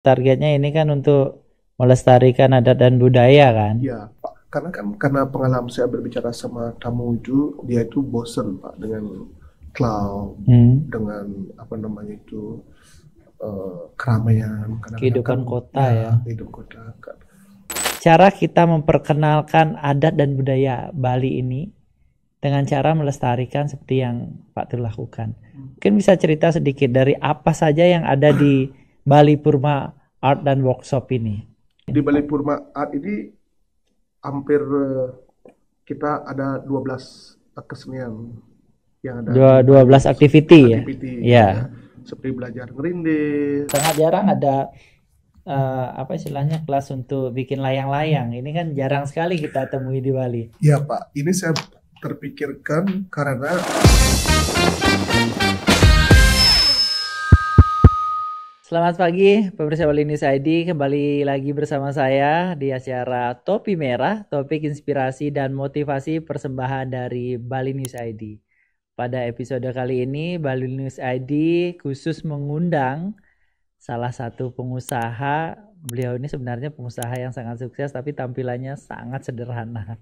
Targetnya ini kan untuk melestarikan adat dan budaya kan? Ya, Pak. Karena pengalaman saya berbicara sama tamu itu, dia itu bosen Pak dengan cloud, Hmm. dengan apa namanya itu keramaian. Kadang-kadang kan Kehidupan kota ya ya. hidup kota kan. Cara kita memperkenalkan adat dan budaya Bali ini dengan cara melestarikan seperti yang Pak Tul lakukan. Mungkin bisa cerita sedikit dari apa saja yang ada di Bali Purma Art dan Workshop ini. Di Bali Purma Art ini hampir kita ada 12 kesenian yang ada 12 activity ya. activity Ya. seperti belajar ngerinde. Sangat jarang ada apa istilahnya kelas untuk bikin layang-layang. Ini kan jarang sekali kita temui di Bali. Ya Pak, ini saya terpikirkan karena Selamat pagi pemirsa Bali News ID, kembali lagi bersama saya di acara Topi Merah, topik inspirasi dan motivasi persembahan dari Bali News ID. Pada episode kali ini Bali News ID khusus mengundang salah satu pengusaha. Beliau ini sebenarnya pengusaha yang sangat sukses tapi tampilannya sangat sederhana.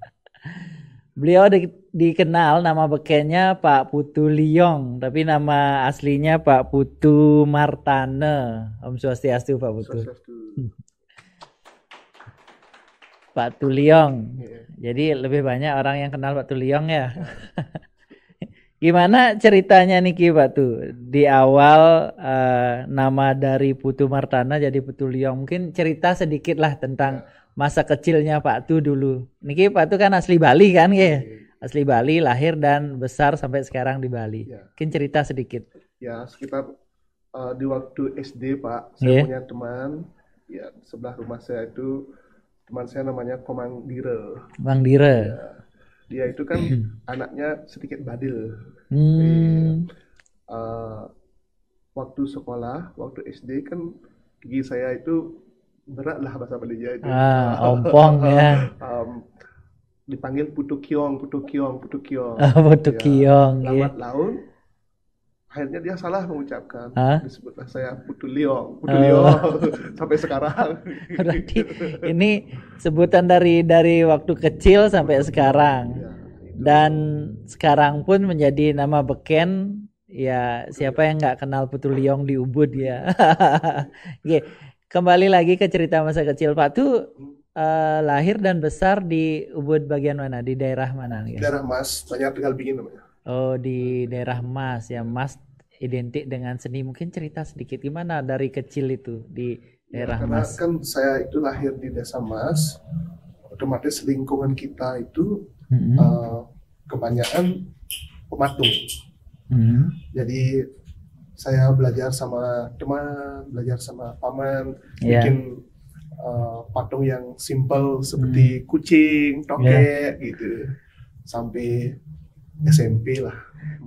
Beliau dikenal nama bekennya Pak Putu Liong, tapi nama aslinya Pak Putu Martane. Om Swastiastu Pak Putu. Pak Tuliong. Jadi lebih banyak orang yang kenal Pak Tuliong ya. Gimana ceritanya Niki Pak Tu? Di awal nama dari Putu Martana jadi Putu Liong. Mungkin cerita sedikit lah tentang masa kecilnya Pak Tu dulu. Niki Pak Tu kan asli Bali kan ya? Asli Bali, lahir dan besar sampai sekarang di Bali. Mungkin cerita sedikit. Ya, sekitar di waktu SD Pak, saya punya teman, ya sebelah rumah saya itu, teman saya namanya Komang Dire. Komang Dire. Ya, dia itu kan anaknya sedikit badil. Waktu sekolah, waktu SD kan gigi saya itu berat lah bahasa Balinya itu. Ompong ya. Dipanggil Putu Kiong, Putu Kiong, Putu Kiong. Putu Kiong. Lambat laun, akhirnya dia salah mengucapkan. Disebutlah saya Putu Liong, Putu Liong sampai sekarang. Berarti ini sebutan dari waktu kecil sampai sekarang. Dan sekarang pun menjadi nama beken. Ya siapa yang nggak kenal Putu Liong di Ubud ya. Oke, kembali lagi ke cerita masa kecil Pak Tu. Lahir dan besar di Ubud bagian mana? Di daerah mana? Daerah Mas, banyak tinggal bikin namanya. Oh, di daerah Mas ya. Mas identik dengan seni. Mungkin cerita sedikit gimana dari kecil itu di daerah Mas. Karena kan saya itu lahir di desa Mas, otomatis lingkungan kita itu kebanyakan pematung. Jadi saya belajar sama teman, belajar sama paman, bikin patung yang simple seperti kucing, tokek gitu, sampai SMP lah.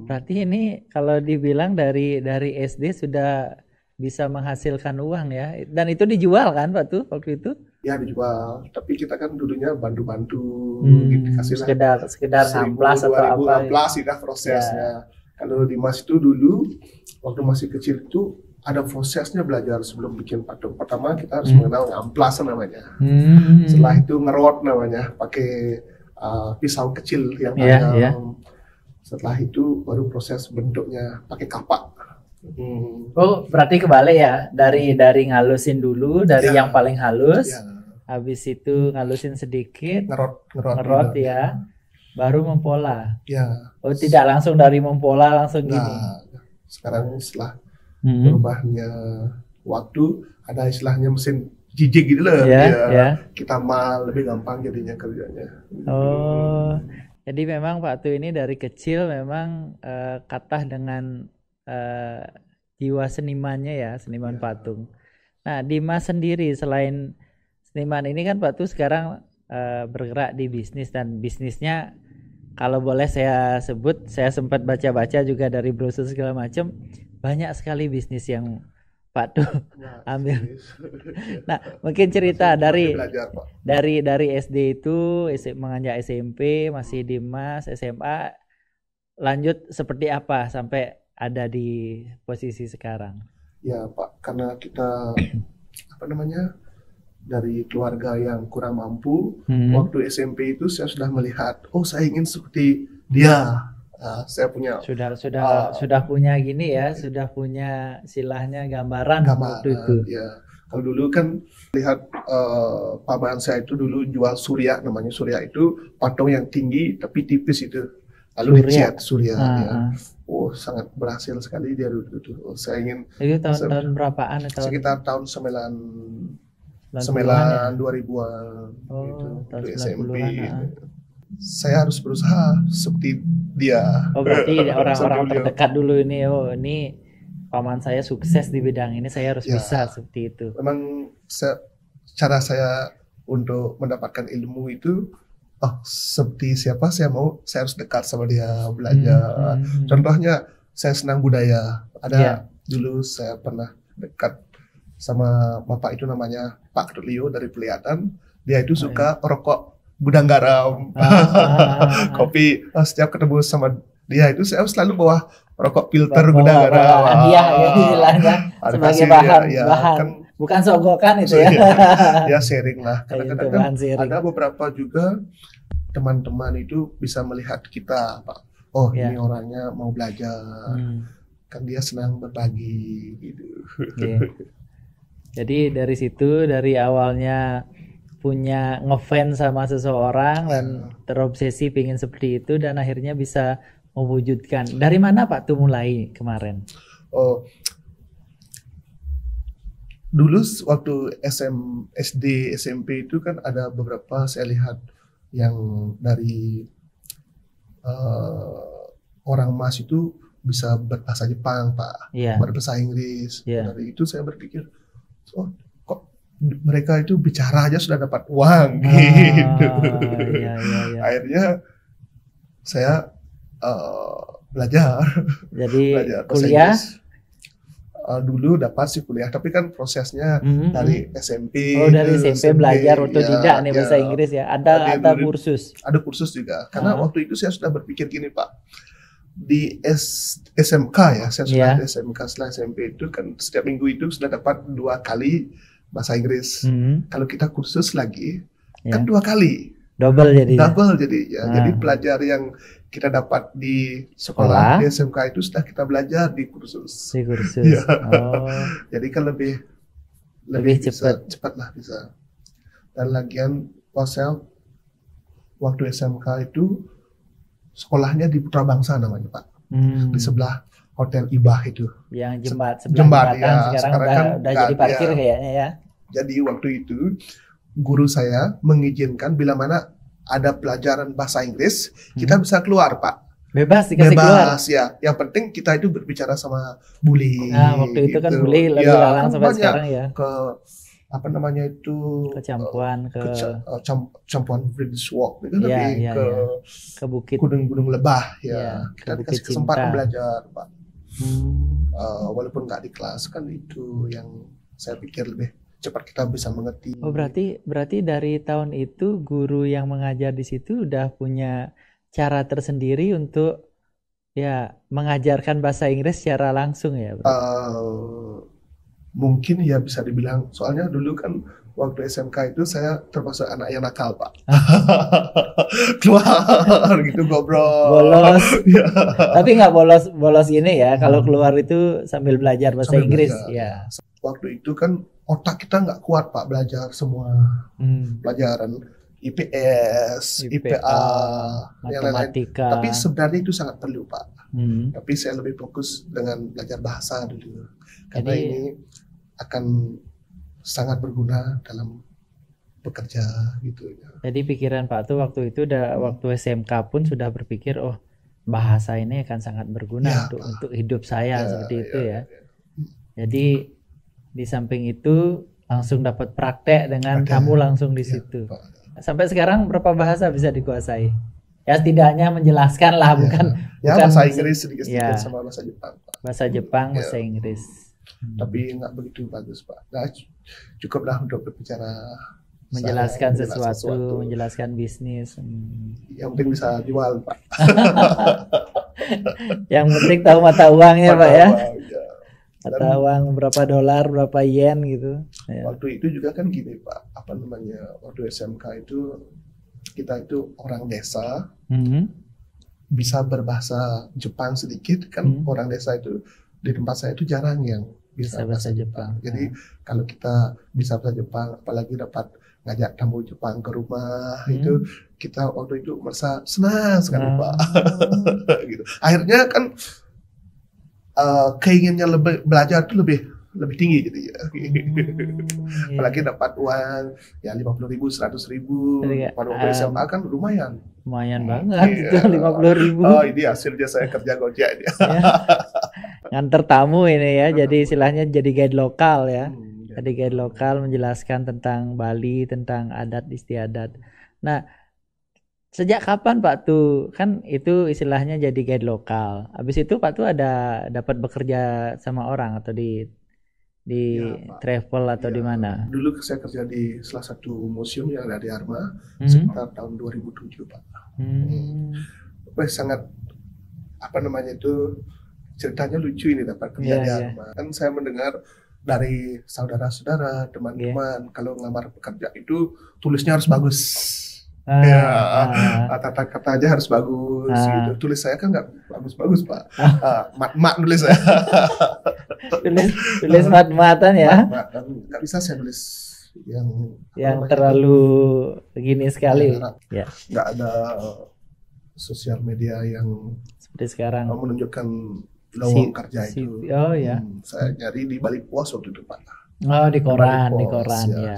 Berarti ini kalau dibilang dari SD sudah bisa menghasilkan uang ya, dan itu dijual kan Pak tuh waktu itu? Ya dijual, tapi kita kan dulunya bantu-bantu, gitu, sekedar ngamplas atau apa? Ngamplas itu prosesnya. Kalau di Mas itu dulu, waktu masih kecil itu ada prosesnya belajar sebelum bikin patung. Pertama kita harus mengenal ngamplas namanya. Setelah itu ngerot namanya, pakai pisau kecil yang tajam. Setelah itu baru proses bentuknya pakai kapak. Oh, berarti kebalik ya, dari ngalusin dulu, dari yang paling halus, habis itu ngalusin sedikit, ngerot ya, baru mempola. Oh, tidak langsung dari mempola langsung gini. Sekarang setelah berubahnya waktu, ada istilahnya mesin jijik gitu loh. Kita mal lebih gampang jadinya kerjanya. Oh, jadi memang Pak Tu ini dari kecil memang katah dengan jiwa senimannya ya, seniman patung. Nah, di Mas sendiri selain seniman ini kan Pak Tu sekarang bergerak di bisnis, dan bisnisnya kalau boleh saya sebut, saya sempat baca-baca juga dari brosur segala macam, banyak sekali bisnis yang Pak Tu ambil. Nah, mungkin cerita dari SD itu menganjak SMP, masih di Mas, SMA, lanjut seperti apa sampai ada di posisi sekarang? Ya Pak, karena kita apa namanya, dari keluarga yang kurang mampu. Waktu SMP itu saya sudah melihat, oh saya ingin seperti dia. Saya punya sudah punya gini ya, sudah punya istilahnya gambaran waktu itu. Ya. Kalau dulu kan lihat paman saya itu dulu jual Surya, namanya Surya itu patung yang tinggi tapi tipis itu. Lalu dicat Surya. Ya. Oh sangat berhasil sekali dia dulu itu. Oh, saya ingin. Itu tahun berapaan? Sekitar tahun 2000-an oh, gitu, tahun SMP. Saya harus berusaha seperti dia. Oh berarti orang-orang terdekat dulu ini, oh ini paman saya sukses di bidang ini, saya harus bisa seperti itu. Memang cara saya untuk mendapatkan ilmu itu, seperti siapa saya harus dekat sama dia, belajar. Contohnya saya senang budaya. Dulu saya pernah dekat sama bapak itu namanya Pak Ketulio dari Peliatan. Dia itu suka rokok gudang garam, kopi. Setiap ketemu sama dia itu saya selalu bawa rokok filter gudang garam. Hadiah ya istilahnya sebagai bahan kan, bukan sogokan itu ya. Ya sharing lah. Kadang-kadang ada beberapa juga teman-teman itu bisa melihat kita, Pak. Oh ini orangnya mau belajar, kan dia senang berbagi gitu. Jadi dari situ, dari awalnya punya ngefans sama seseorang dan terobsesi pengen seperti itu, dan akhirnya bisa mewujudkan. Dari mana Pak tuh mulai kemarin? Oh, dulu waktu SD, SMP itu kan ada beberapa saya lihat yang dari orang Mas itu bisa berbahasa Jepang, Pak, berbahasa Inggris. Dari itu saya berpikir, oh kok mereka itu bicara aja sudah dapat uang gitu. Akhirnya saya belajar. Jadi kuliah dulu dapat sih kuliah, tapi kan prosesnya dari SMP. Oh dari SMP belajar otodidak nih bahasa Inggris ya. Ada kursus. Ada kursus juga. Karena waktu itu saya sudah berpikir gini Pak, di SMK ya, saya sudah di SMK setelah SMP itu kan setiap minggu itu sudah dapat 2 kali bahasa Inggris. Kalau kita kursus lagi kan 2 kali. Double jadi. Jadi pelajar yang kita dapat di sekolah di SMK itu sudah kita belajar di kursus. Jadi kan lebih cepat lah bisa. Dan lagian waktu SMK itu sekolahnya di Putra Bangsa namanya Pak, di sebelah Hotel Ibah itu. Yang jembat ya. Sekarang kan udah jadi parkir kayaknya ya. Jadi waktu itu guru saya mengizinkan bila mana ada pelajaran bahasa Inggris, kita bisa keluar Pak. Bebas dikasih keluar. Ya. Yang penting kita itu berbicara sama bule. Waktu itu kan bule lebih larang sampai sekarang ya. Apa namanya itu campuan British Walk itu lebih ke bukit gunung-gunung lebah kita dikasih kesempatan belajar Pak. Walaupun nggak di kelas kan itu yang saya pikir lebih cepat kita bisa mengerti. Oh berarti dari tahun itu guru yang mengajar di situ udah punya cara tersendiri untuk mengajarkan bahasa Inggris secara langsung ya? Mungkin ya bisa dibilang, soalnya dulu kan waktu SMK itu saya termasuk anak yang nakal Pak. Keluar gitu ngobrol. Bolos. Tapi nggak bolos ini ya. Kalau keluar itu sambil belajar bahasa Inggris ya. Waktu itu kan otak kita nggak kuat Pak belajar semua pelajaran IPS, IPA, matematika. Tapi sebenarnya itu sangat perlu Pak. Tapi saya lebih fokus dengan belajar bahasa dulu. Karena ini akan sangat berguna dalam bekerja gitu ya. Jadi pikiran Pak tuh waktu itu waktu SMK pun sudah berpikir bahasa ini akan sangat berguna untuk hidup saya seperti itu ya. Jadi di samping itu langsung dapat praktek dengan kamu langsung di situ. Sampai sekarang berapa bahasa bisa dikuasai? Ya setidaknya menjelaskan lah, bukan bahasa Inggris sedikit-sedikit sama bahasa Jepang Pak. Bahasa Jepang, bahasa Inggris. Tapi nggak begitu bagus Pak. Nah, cukuplah untuk berbicara, menjelaskan sesuatu, menjelaskan bisnis. Yang penting bisa jual Pak. Yang penting tahu mata uangnya Pak ya. Atau uang berapa dolar, berapa yen gitu. Ya. Waktu itu juga kan gini Pak, apa namanya, waktu SMK itu kita itu orang desa, bisa berbahasa Jepang sedikit kan. Orang desa itu di tempat saya itu jarang yang bisa bahasa Jepang. Jadi kalau kita bisa bahasa Jepang, apalagi dapat ngajak tamu Jepang ke rumah, itu kita waktu itu merasa senang sekali Pak. Gitu. Akhirnya kan keinginannya belajar itu lebih tinggi gitu ya. Apalagi dapat uang ya 50.000, 100.000. Pada waktu SMA kan lumayan banget itu 50.000. Oh ini hasilnya saya kerja Gojek dia. Nganter tamu ini ya, jadi istilahnya jadi guide lokal ya. Jadi guide lokal menjelaskan tentang Bali, tentang adat istiadat. Nah, sejak kapan Pak tuh, kan itu istilahnya jadi guide lokal. Habis itu Pak tuh ada dapat bekerja sama orang atau di travel atau di mana? Dulu saya kerja di salah satu museum yang ada di Arma sekitar tahun 2007 Pak. Sangat apa namanya itu, ceritanya lucu ini dapat kerja di Arma. Kan saya mendengar dari saudara-saudara, teman-teman, kalau ngelamar pekerja itu tulisnya harus bagus. Kata-kata aja harus bagus gitu. Tulis saya kan nggak bagus-bagus Pak. Mat nulis saya. tulis mat-matan ya. Nggak bisa saya nulis yang terlalu gini sekali. Nggak ada sosial media yang seperti sekarang menunjukkan lowong kerja itu. Saya nyari di Bali Pos waktu itu Pak. Di koran ya.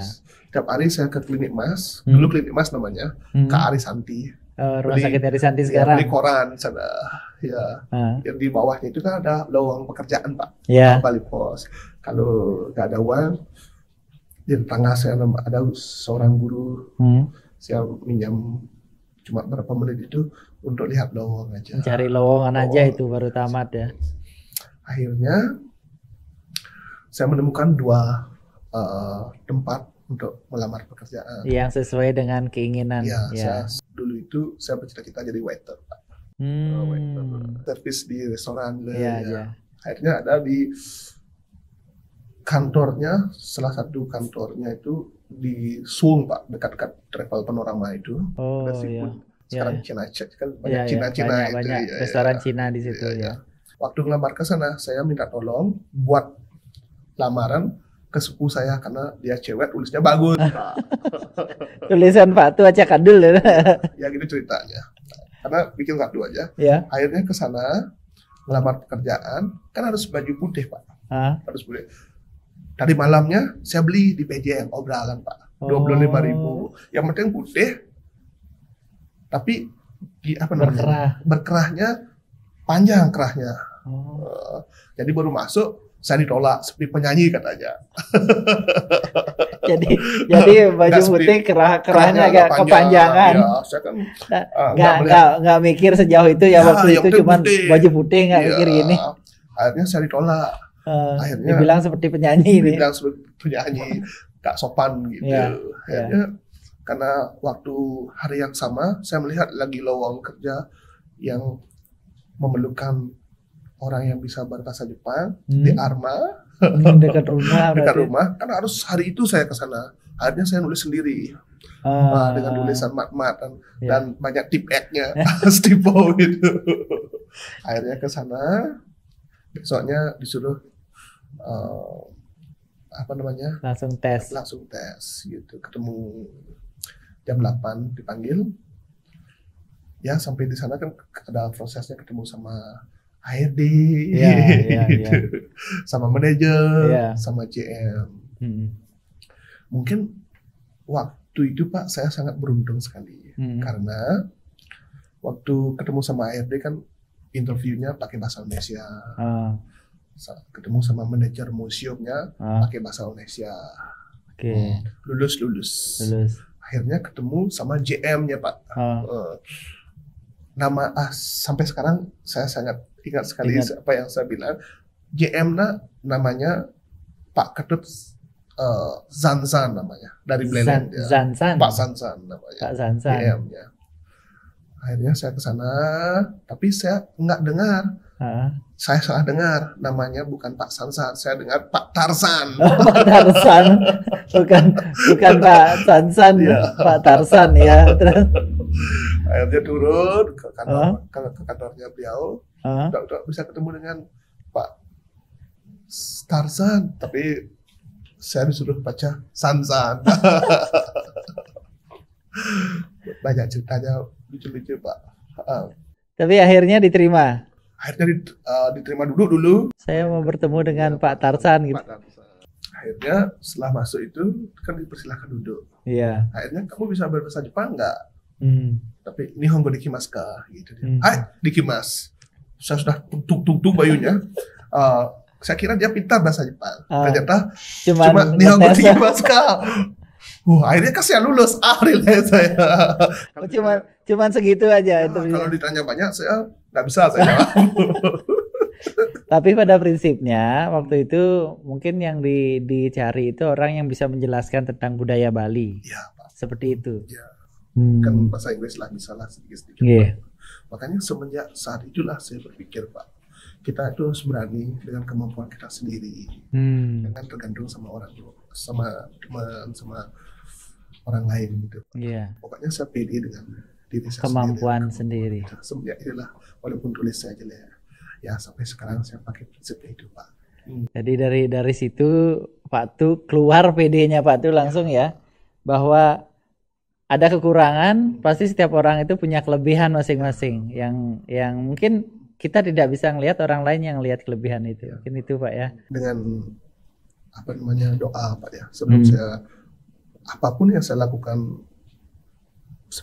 Setiap hari saya ke Klinik Mas, dulu Klinik Mas namanya, Kak Arisanti. Rumah sakit Arisanti sekarang. Beli koran sana, ya. Yang di bawahnya itu kan ada lowong pekerjaan Pak, Bali Pos. Kalau nggak ada uang, di tetangga saya ada seorang guru, saya minjam cuma berapa menit itu untuk lihat lowong aja. Cari lowongan aja itu baru tamat ya. Akhirnya saya menemukan 2 tempat untuk melamar pekerjaan yang sesuai dengan keinginan. Saya dulu itu saya bercita-cita jadi waiter, waiter, servis di restoran. Akhirnya ada di kantornya, salah satu kantornya itu di Suwung Pak, dekat-dekat Travel Panorama itu. Sekarang Cina kan banyak Cina-Cina itu. Banyak restoran Cina di situ ya. Waktu ngelamar ke sana, saya minta tolong buat lamaran ke sepupu saya karena dia cewek, tulisnya bagus. Tulisan Pak tuh acak kadul ya gitu ceritanya. Karena bikin kartu aja. Akhirnya ke sana ngelamar pekerjaan, kan harus baju putih Pak. Harus putih. Tadi malamnya saya beli di PJ yang obralan Pak. 25.000. Yang penting putih. Tapi berkerahnya panjang kerahnya. Jadi baru masuk saya ditolak seperti penyanyi katanya. jadi baju putih kerahnya agak kepanjangan. Saya kan nggak mikir sejauh itu ya waktu itu cuman putih. Baju putih nggak mikir gini. Akhirnya saya ditolak. Akhirnya dibilang seperti penyanyi ini. Dibilang seperti penyanyi, gak sopan gitu. Akhirnya karena waktu hari yang sama saya melihat lagi lowong kerja yang memerlukan orang yang bisa berbahasa Jepang di Arma, dekat rumah kan harus hari itu saya ke sana. Akhirnya saya nulis sendiri dengan tulisan mat-mat dan banyak tip-nya stipo gitu. Akhirnya ke sana, besoknya disuruh langsung tes gitu, ketemu jam 8 dipanggil. Ya sampai di sana kan ada prosesnya ketemu sama HRD, gitu. Sama manajer, sama GM. Mungkin waktu itu Pak saya sangat beruntung sekali karena waktu ketemu sama HRD kan interviewnya pakai bahasa Indonesia, ketemu sama manajer museumnya pakai bahasa Indonesia. Lulus. Akhirnya ketemu sama GM-nya Pak. Nama sampai sekarang saya sangat ingat sekali apa yang saya bilang. GM-nya namanya Pak Ketut Zanzan namanya, dari Belanda. Pak Zanzan namanya. Pak Zanzan. GM-nya. Akhirnya saya ke sana, tapi saya nggak dengar Saya salah dengar, namanya bukan Pak Sansan, saya dengar Pak Tarzan. Pak Tarzan, bukan Pak Sansan, Pak Tarzan ya. Terus akhirnya turun ke kantornya beliau, udah bisa ketemu dengan Pak Tarzan, tapi saya disuruh baca Sansan. Banyak ceritanya lucu-lucu Pak. Tapi akhirnya diterima. Akhirnya diterima dulu. Saya mau bertemu dengan Pak Tarzan gitu. Pak Tarzan. Akhirnya setelah masuk itu kan dipersilahkan duduk. Iya. Akhirnya kamu bisa berbahasa Jepang nggak? Tapi Nihongo dikimasu ka? Gitu. Hai, dikimasu. Saya sudah tung bayunya. Saya kira dia pintar bahasa Jepang. Ternyata cuma Nihongo dikimasu ka? Akhirnya kasih lulus. Nilai saya. Cuman segitu aja. Kalau ditanya banyak saya nggak bisa saya jawab. Tapi pada prinsipnya waktu itu mungkin yang dicari itu orang yang bisa menjelaskan tentang budaya Bali. Ya, Pak. Seperti itu. Ya. Kan bahasa Inggris lah bisa lah sedikit-sedikit. Yeah. Makanya semenjak saat itulah saya berpikir Pak, kita itu harus berani dengan kemampuan kita sendiri. Jangan tergantung sama orang tua, sama teman, sama orang lain gitu. Yeah. Pokoknya saya pede dengan diri saya kemampuan sendiri. Semenjak itulah, walaupun tulis saya jelek, ya sampai sekarang saya pakai prinsip itu Pak. Jadi dari situ Pak Tu keluar PD-nya Pak Tu langsung ya, bahwa ada kekurangan, pasti setiap orang itu punya kelebihan masing-masing yang mungkin kita tidak bisa ngelihat, orang lain yang lihat kelebihan itu. Mungkin itu Pak ya. Dengan doa Pak ya. Sebelum saya apapun yang saya lakukan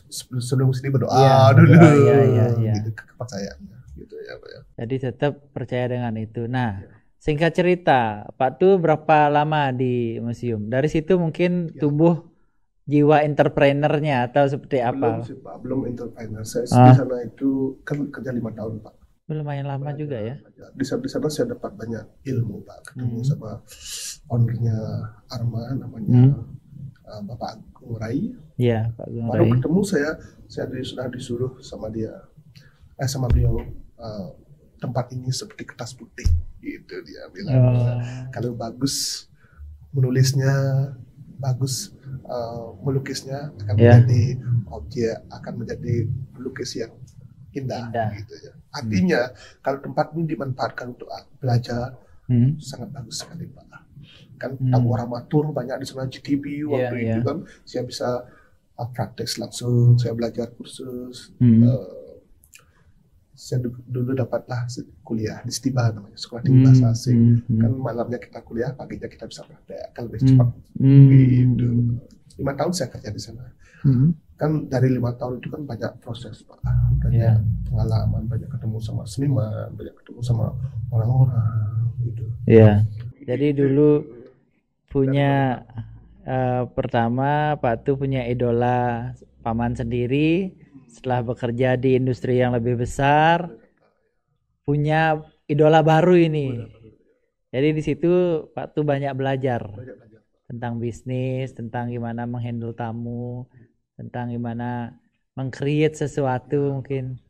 sebelum sini berdoa dulu. Gitu kepercayaannya gitu ya Pak ya. Jadi tetap percaya dengan itu. Nah, singkat cerita, Pak Tu berapa lama di museum? Dari situ mungkin tumbuh jiwa entrepreneurnya atau seperti apa? Belum sih Pak, belum entrepreneur. Saya di sana itu kan kerja 5 tahun Pak. Lumayan lama juga ya. Di sana saya dapat banyak ilmu Pak, ketemu sama ownernya Arma namanya Bapak Agung Rai. Iya, Pak Agung Rai. Baru ketemu saya sudah disuruh sama dia, sama beliau, tempat ini seperti kertas putih, gitu dia bilang. Kalau bagus menulisnya, bagus melukisnya, akan menjadi objek, akan menjadi pelukis yang indah. Gitu ya. Artinya kalau tempat ini dimanfaatkan untuk belajar, sangat bagus sekali Pak. Kan tamu Ramatur banyak di sana, GTB waktu itu kan saya bisa praktek langsung, saya belajar kursus. Saya dulu dapatlah kuliah di STIBA namanya, sekolah tinggi bahasa asing. Kan malamnya kita kuliah, paginya kita bisa praktek, kan lebih cepat. Gitu. 5 tahun saya kerja di sana. Kan dari 5 tahun itu kan banyak proses Pak, banyak pengalaman, banyak ketemu sama seniman, banyak ketemu sama orang-orang gitu. Iya. Jadi dulu punya pertama Pak Tu punya idola paman sendiri, setelah bekerja di industri yang lebih besar punya idola baru ini. Jadi di situ Pak Tu banyak belajar tentang bisnis, tentang gimana menghandle tamu, tentang gimana meng-create sesuatu mungkin.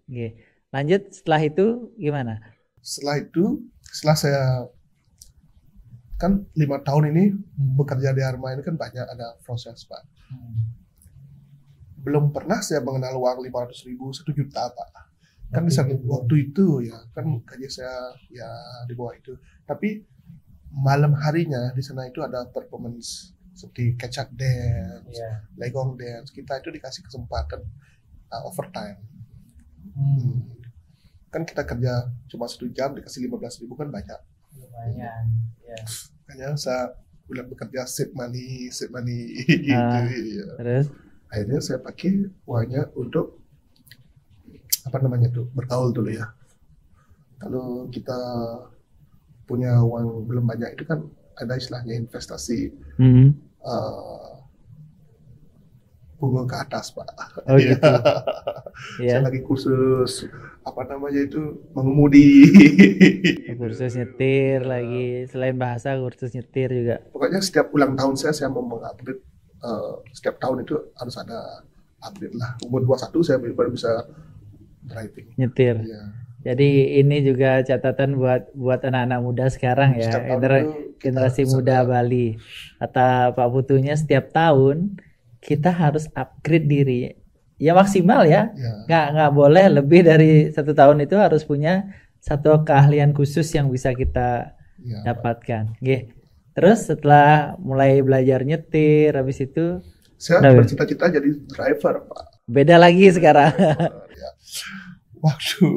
Lanjut setelah itu gimana? Setelah saya kan 5 tahun ini bekerja di Arma ini kan banyak ada proses Pak. Belum pernah saya mengenal uang 500.000, 1 juta Pak. Kan di waktu itu ya kan gaji saya ya di bawah itu. Tapi malam harinya di sana itu ada performance seperti catch up dance, legong dance. Kita itu dikasih kesempatan overtime. Kan kita kerja cuma 1 jam dikasih 15.000 kan banyak. Lumayan. Makanya saya udah bekerja save money gitu. Terus akhirnya saya pakai uangnya untuk bergaul dulu ya. Kalau kita punya uang belum banyak itu kan ada istilahnya investasi bunga ke atas Pak. Oh gitu. Saya lagi kursus mengemudi. Kursus nyetir lagi, selain bahasa kursus nyetir juga. Pokoknya setiap ulang tahun saya mau mengupgrade, setiap tahun itu harus ada upgrade lah. Umur 21 saya baru bisa driving. Nyetir. Ya. Jadi ini juga catatan buat anak-anak muda sekarang ya, generasi muda Bali. Kata Pak Putunya setiap tahun kita harus upgrade diri. Ya maksimal ya. Nggak boleh lebih dari 1 tahun itu harus punya satu keahlian khusus yang bisa kita dapatkan. Terus setelah mulai belajar nyetir, habis itu saya bercita-cita jadi driver, Pak. Beda lagi sekarang. Waktu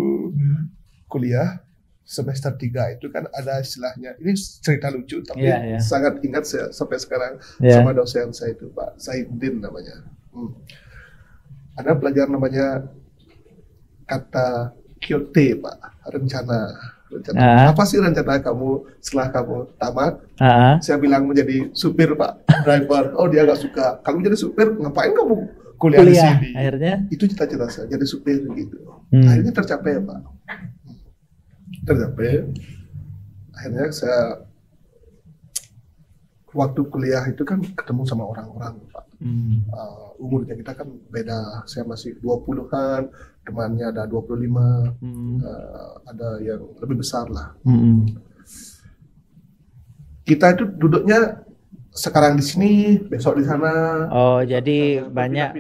kuliah semester 3 itu kan ada istilahnya, ini cerita lucu tapi sangat ingat saya sampai sekarang sama dosen saya itu Pak Zainuddin namanya. Ada pelajaran namanya kata Kyote Pak, rencana. Apa sih rencana kamu setelah kamu tamat? Saya bilang menjadi supir Pak, driver. Oh dia nggak suka. Kamu jadi supir ngapain kamu kuliah di sini? Akhirnya itu cita-cita saya jadi supir gitu. Akhirnya tercapai Pak. Tercapai. Akhirnya saya waktu kuliah itu kan ketemu sama orang-orang Pak. Umurnya kita kan beda. Saya masih 20-an, temannya ada 25, ada yang lebih besar lah. Kita itu duduknya sekarang di sini, besok di sana. Oh, jadi banyak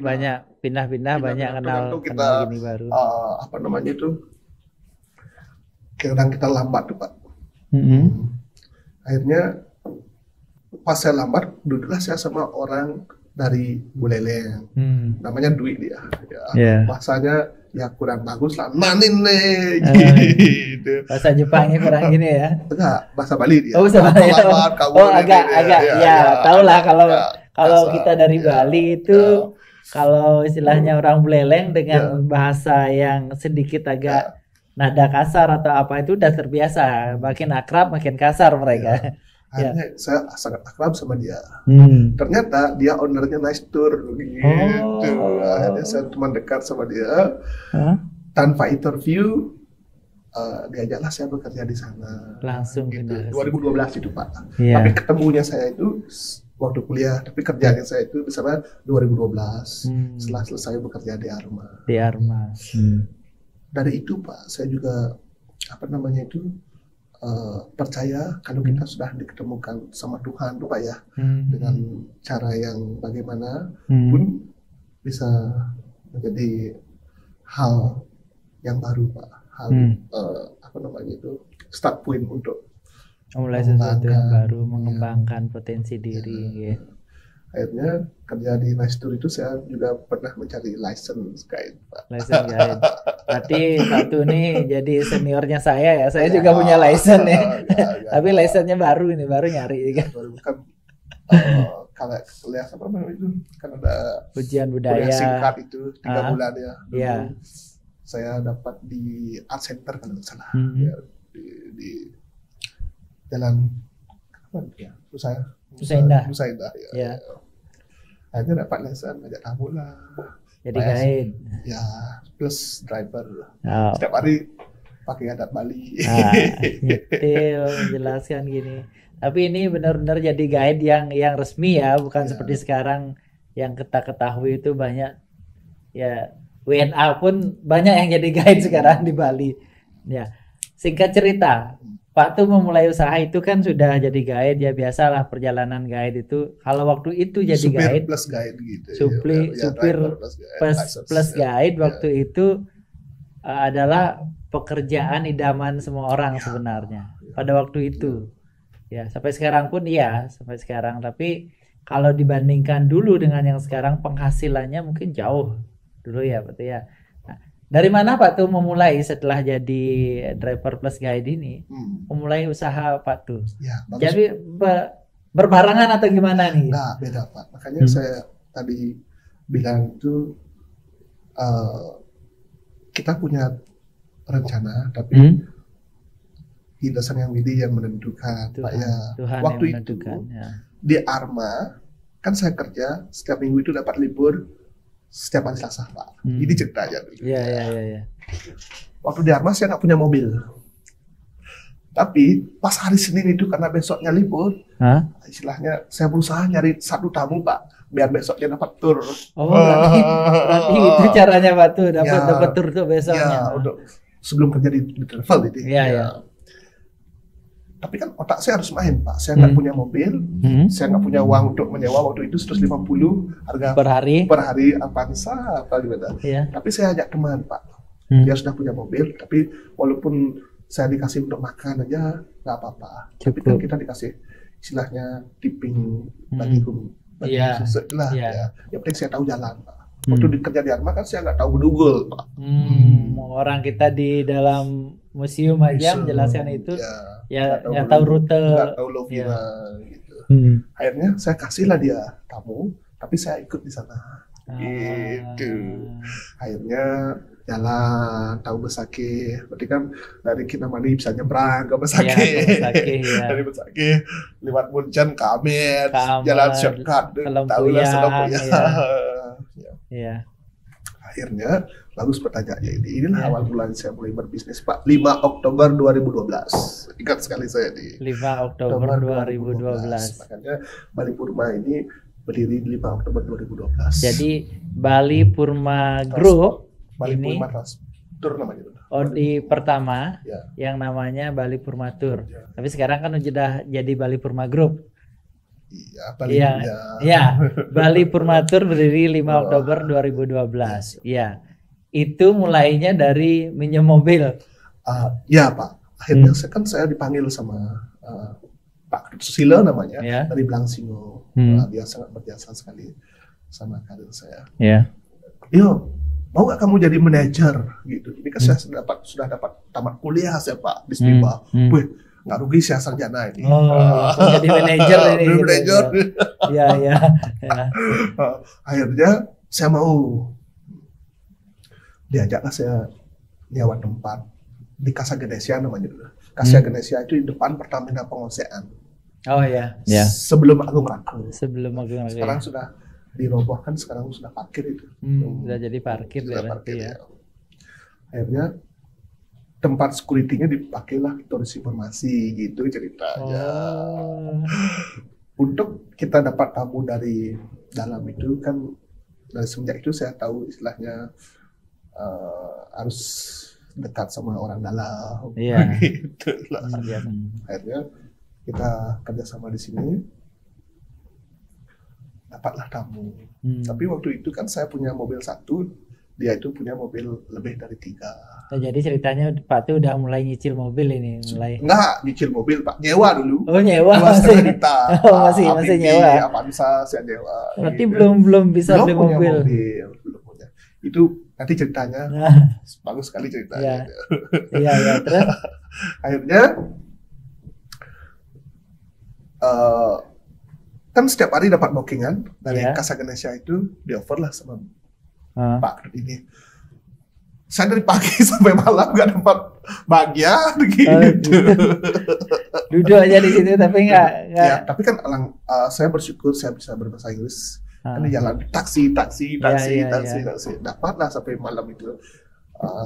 pindah-pindah, banyak kenal gini baru. Apa namanya itu? Kadang kita lambat tuh Pak. Akhirnya pas saya lambat, duduklah saya sama orang dari Buleleng. Namanya Dwi dia. Bahasanya ya kurang bagus lah, manin nih gitu. Bahasa Jepangnya kurang gini ya? Enggak, bahasa Bali dia. Oh, bahasa Bali. Agak tahu lah kalau kita dari Bali itu kalau istilahnya orang Buleleng dengan bahasa yang sedikit agak nada kasar atau apa itu udah terbiasa. Makin akrab makin kasar mereka. Akhirnya saya sangat akrab sama dia. Ternyata dia ownernya Nice Tour gitu. Akhirnya saya teman dekat sama dia. Tanpa interview, diajaklah saya bekerja di sana. Langsung gitu. 2012 itu Pak. Tapi ketemunya saya itu waktu kuliah, tapi kerjanya saya itu di sana 2012. Setelah selesai bekerja di Arma. Dari itu Pak, saya juga percaya kalau kita sudah diketemukan sama Tuhan tuh Pak ya, dengan cara yang bagaimana pun bisa menjadi hal yang baru Pak, start point untuk mulai sesuatu yang baru, mengembangkan potensi diri. Akhirnya kerja di Nice Tour itu saya juga pernah mencari license guide Pak. License guide. Berarti Pak Tu ini jadi seniornya saya ya. Saya juga punya license ya. Tapi license-nya baru nyari kan. Bukan kalau kuliah apa namanya itu kan ada ujian budaya kuliah singkat itu 3 bulan ya. Iya. Saya dapat di Art Center kalau nggak salah. Di jalan apa ya? Nusa Indah ya. Akhirnya dapat license, ngajak tamu lah. Jadi guide. Ya, plus driver. Setiap hari pakai adat Bali. Nyetil, menjelaskan gini. Tapi ini benar-benar jadi guide yang resmi ya, bukan seperti sekarang yang kita ketahui itu banyak ya WNA pun banyak yang jadi guide sekarang di Bali. Ya, singkat cerita. Pak tuh memulai usaha itu kan sudah jadi guide ya, biasalah perjalanan guide itu. Kalau waktu itu jadi supir guide plus guide gitu. Supir plus guide waktu itu adalah pekerjaan idaman semua orang sebenarnya pada waktu itu. Ya, sampai sekarang pun sampai sekarang. Tapi kalau dibandingkan dulu dengan yang sekarang penghasilannya mungkin jauh dulu ya Pak ya. Dari mana Pak tuh memulai setelah jadi driver plus guide ini? Memulai usaha Pak tuh. Ya, jadi berbarengan atau gimana nih? Nah, beda Pak. Makanya saya tadi bilang itu kita punya rencana, tapi Hidasan yang Widi yang menentukan Pak ya. Tuhan waktu yang itu ya. Di Arma kan saya kerja setiap minggu itu dapat libur setiap hari Selasa Pak. Ini ceritanya dulu. Iya. Waktu di Arma saya nggak punya mobil. Tapi pas hari Senin itu karena besoknya libur, istilahnya saya berusaha nyari satu tamu Pak, biar besoknya dapat tur. Oh berarti itu caranya Pak tuh dapat tur tuh besoknya. Ya, untuk sebelum kerja di travel itu. Iya. Tapi kan otak saya harus main, Pak. Saya nggak punya mobil, saya nggak punya uang untuk menyewa waktu itu 150 harga per hari Avanza apa gimana. Tapi saya ajak teman, Pak. Dia sudah punya mobil, tapi walaupun saya dikasih untuk makan aja nggak apa-apa. Tapi kan kita dikasih istilahnya tipping bagi sesuatu lah. Ya. Yang penting saya tahu jalan, Pak. Waktu kerja di Arma kan saya nggak tahu Google, Pak. Orang kita di dalam museum aja menjelaskan itu, nggak tahu rute, nggak tahu Lovina gitu. Akhirnya saya kasihlah dia tamu, tapi saya ikut di sana. Gitu. Akhirnya jalan tahu Besakih. Berarti kan dari Kintamani bisa nyebrang ke Besakih. Dari Besakih lewat Munchen ke Amet, jalan shortcut tahu lah Akhirnya bagus pertanyaannya inilah awal bulan saya mulai berbisnis, Pak. 5 Oktober 2012. Ingat sekali saya di 5 Oktober 2012. Makanya Bali Purma ini berdiri 5 Oktober 2012. Jadi Bali Purma Group Bali ini Purma Tour namanya. di pertama yang namanya Bali Purma Tour. Tapi sekarang kan sudah jadi Bali Purma Group. Bali Purma Tour berdiri 5 Oktober 2012. Ya. Itu mulainya dari minjem mobil. Ya, Pak. Akhirnya saya dipanggil sama Pak Susilo namanya dari Blangsingo. Dia sangat berjasa sekali sama karir saya. Yo, mau gak kamu jadi manajer gitu? Ini kan saya sudah dapat tamat kuliah saya, Pak, di Stiba. Nggak rugi saya sarjana ini. Jadi manajer ini. Manajer. Iya. Akhirnya saya mau diajaklah saya nyewa tempat di Casa Genesia namanya dulu. Casa Genesia itu di depan Pertamina Pengosean. Sebelum Agung Raku. Sekarang sudah dirobohkan, sekarang sudah parkir itu. Sudah jadi parkir ya. Akhirnya tempat security-nya dipakailah Turis Informasi gitu ceritanya. Untuk kita dapat tamu dari dalam itu kan, dari semenjak itu saya tahu istilahnya harus dekat sama orang dalam. Gitu lah. Akhirnya kita kerjasama di sini, dapatlah tamu. Tapi waktu itu kan saya punya mobil 1, dia itu punya mobil lebih dari 3. Jadi ceritanya Pak tuh udah mulai nyicil mobil ini, Enggak nyicil mobil, Pak, nyewa dulu. Nyewa masih. masih nyewa. Avanza saya nyewa. Berarti belum bisa beli mobil. Belum punya. Itu nanti ceritanya bagus sekali ceritanya. Iya, terus akhirnya kan setiap hari dapat bookingan dari Casa Genesia itu, di offer lah sama Pak ini. Saya dari pagi sampai malam nggak dapat bagian gitu. Duduk aja di situ tapi nggak. Ya, tapi kan saya bersyukur saya bisa berbahasa Inggris. Kan di jalan taksi. Dapatlah sampai malam itu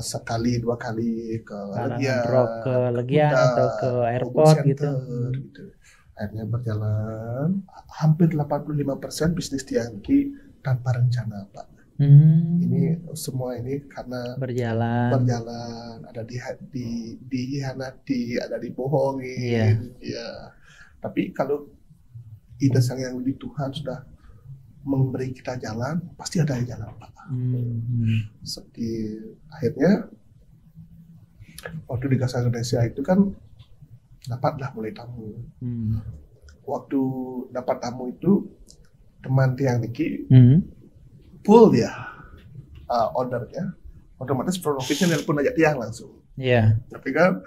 sekali 2 kali ke Legian atau ke airport gitu. Akhirnya berjalan hampir 85% bisnis Tiangki tanpa rencana, Pak. Ini semua ini karena berjalan, ada dihianati, ada dibohongin, Tapi kalau ide sang yang di Tuhan sudah memberi kita jalan, pasti ada jalan, Pak. Seperti akhirnya waktu di Casa Genesia itu kan dapatlah mulai tamu. Waktu dapat tamu itu teman Tiang Niki full dia ordernya, otomatis front office-nya nelpon aja Tiang langsung. Tapi kan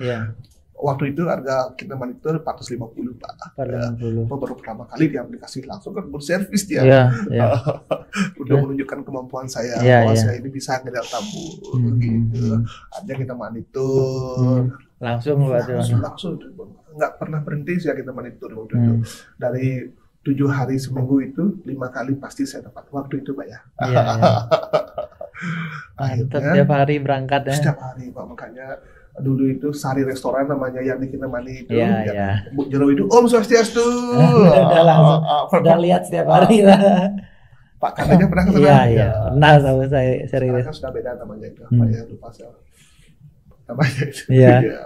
waktu itu harga kita monitor 450, Pak. 450. Baru pertama kali dia dikasih langsung kan berservis dia. Udah menunjukkan kemampuan saya bahwa saya ini bisa ngeliat tamu gitu. Ada kita monitor langsung nggak pernah berhenti sih kita monitor waktu itu. Dari 7 hari seminggu itu 5 kali pasti saya dapat waktu itu, Pak ya. Akhirnya setiap hari berangkat ya. Setiap hari, Pak. Makanya dulu itu Sari Restoran namanya yang di Kintamani itu. Bu Jero itu Om Swastiastu. Udah lihat setiap hari lah. Pak katanya pernah ke sana? Pernah sama saya serius. Sekarang sudah beda namanya itu. Apa ya, lupa saya. namanya itu. Iya. Ya.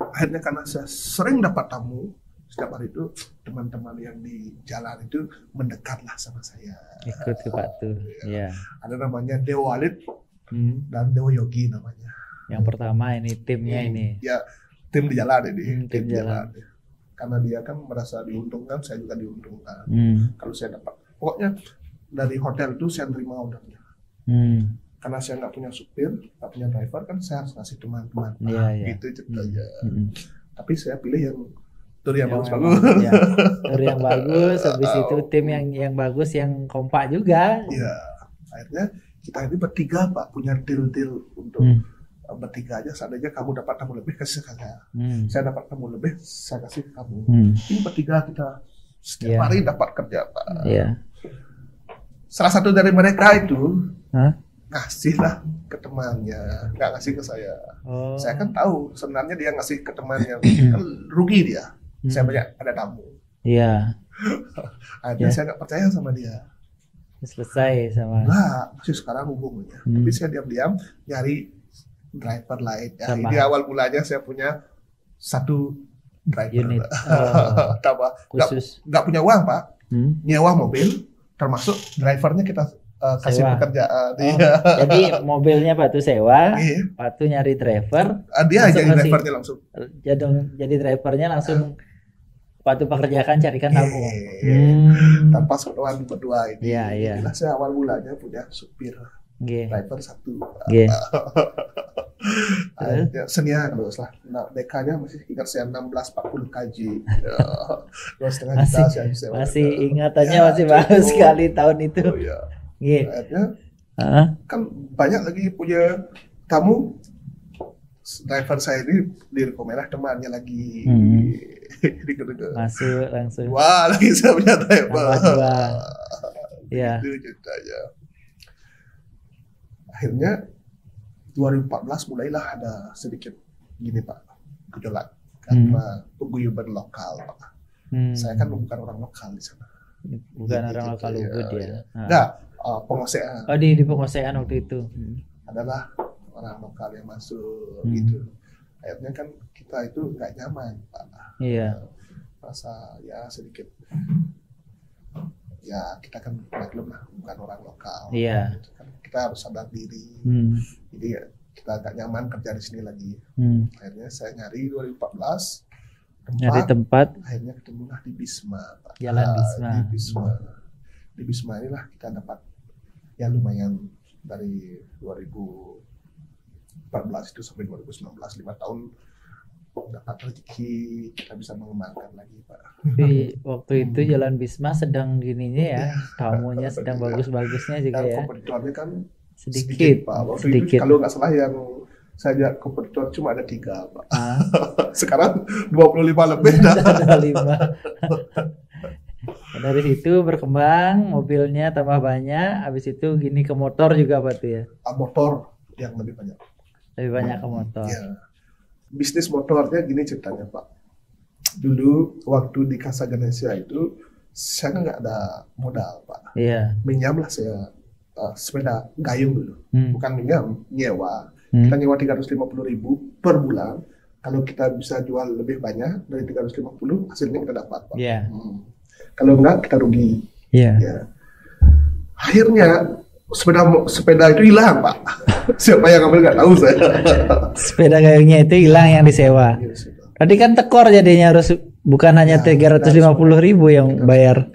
Akhirnya karena saya sering dapat tamu setiap hari itu, teman-teman yang di jalan itu mendekatlah sama saya. Ikut ke Pak Tu. Iya. Ada namanya Dewa Walid dan Dewa Yogi namanya. Yang pertama ini timnya ini. Ya, tim di jalan ini. Tim jalan. Karena dia kan merasa diuntungkan, saya juga diuntungkan. Kalau saya dapat, pokoknya dari hotel itu saya terima ordernya. Karena saya nggak punya supir, nggak punya driver, kan saya harus ngasih teman-teman. Gitu ceritanya. Tapi saya pilih yang tur yang bagus-bagus. Ya, tur yang bagus, habis itu tim yang bagus, yang kompak juga. Iya, akhirnya kita ini bertiga Pak, punya deal untuk bertiga aja. Seandainya kamu dapat tamu lebih, kasih ke saya. Saya dapat tamu lebih, saya kasih ke kamu. Ini bertiga kita setiap hari dapat kerja Pak. Salah satu dari mereka itu ngasih lah ke temannya, nggak ngasih ke saya. Saya kan tahu sebenarnya dia ngasih ke temannya, kan rugi dia. Saya banyak ada tamu. Iya. Akhirnya saya nggak percaya sama dia. Selesai sama. Nah, masih sekarang hubungannya. Tapi saya diam-diam nyari driver lain. Ya, ini awal mulanya saya punya satu driver. Unit. Khusus. Nggak punya uang Pak. Nyewa mobil, termasuk drivernya kita kasih pekerjaan. Jadi mobilnya Pak Tu sewa, Pak Tu nyari driver. Dia jadi drivernya langsung. Jadi drivernya langsung Pak Tu pekerjakan, carikan tamu. Tanpa sekolah berdua ini. Iya. Saya awal mulanya punya supir, driver satu. Senia kalau salah. Nah, DK-nya masih ingat saya 1640 kg. 2,5 juta saya sewa. Masih ingatannya masih bagus sekali tahun itu. Akhirnya kan banyak lagi punya tamu. Driver saya ini di Rekomerah, temannya lagi masuk langsung. Wah, lagi saya punya driver. Iya. Itu ceritanya. Akhirnya 2014 mulailah ada sedikit gini Pak, gejolak karena paguyuban lokal Pak. Saya kan bukan orang lokal di sana. Bukan orang lokal Ubud ya. Enggak, penguasaan. Di penguasaan waktu itu. Adalah orang lokal yang masuk gitu. Akhirnya kan kita itu nggak nyaman Pak. Iya. Rasa ya sedikit. Ya kita kan maklum lah, bukan orang lokal. Iya. Gitu kan. Kita harus sadar diri. Jadi kita nggak nyaman kerja di sini lagi. Akhirnya saya nyari 2014 tempat. Akhirnya ketemulah di Bisma Pak. Jalan Bisma. Di Bisma inilah kita dapat ya lumayan dari 2014 itu sampai 2019, 5 tahun dapat rezeki, kita bisa mengembangkan lagi Pak. Tapi waktu itu Jalan Bisma sedang gininya ya, tamunya sedang bagus-bagusnya juga ya. Kompetitornya kan sedikit Pak. Waktu itu kalau nggak salah yang saya lihat kompetitor cuma ada 3 Pak. Sekarang 25 lebih. 25. Dari situ berkembang, mobilnya tambah banyak, habis itu gini ke motor juga Pak tuh ya. Motor yang lebih banyak. Lebih banyak ke motor. Ya. Bisnis motornya gini ceritanya Pak. Dulu waktu di Casa Ganesha itu saya nggak ada modal Pak. Iya. Minjamlah saya sepeda gayung dulu. Bukan minjam, nyewa. Kita nyewa 350.000 per bulan. Kalau kita bisa jual lebih banyak dari 350, hasilnya kita dapat Pak. Kalau enggak kita rugi. Ya. Akhirnya sepeda itu hilang Pak. Siapa yang ngambil nggak tahu saya. Sepeda gayungnya itu hilang yang disewa. Tadi kan tekor jadinya harus bukan hanya 350.000 yang bayar.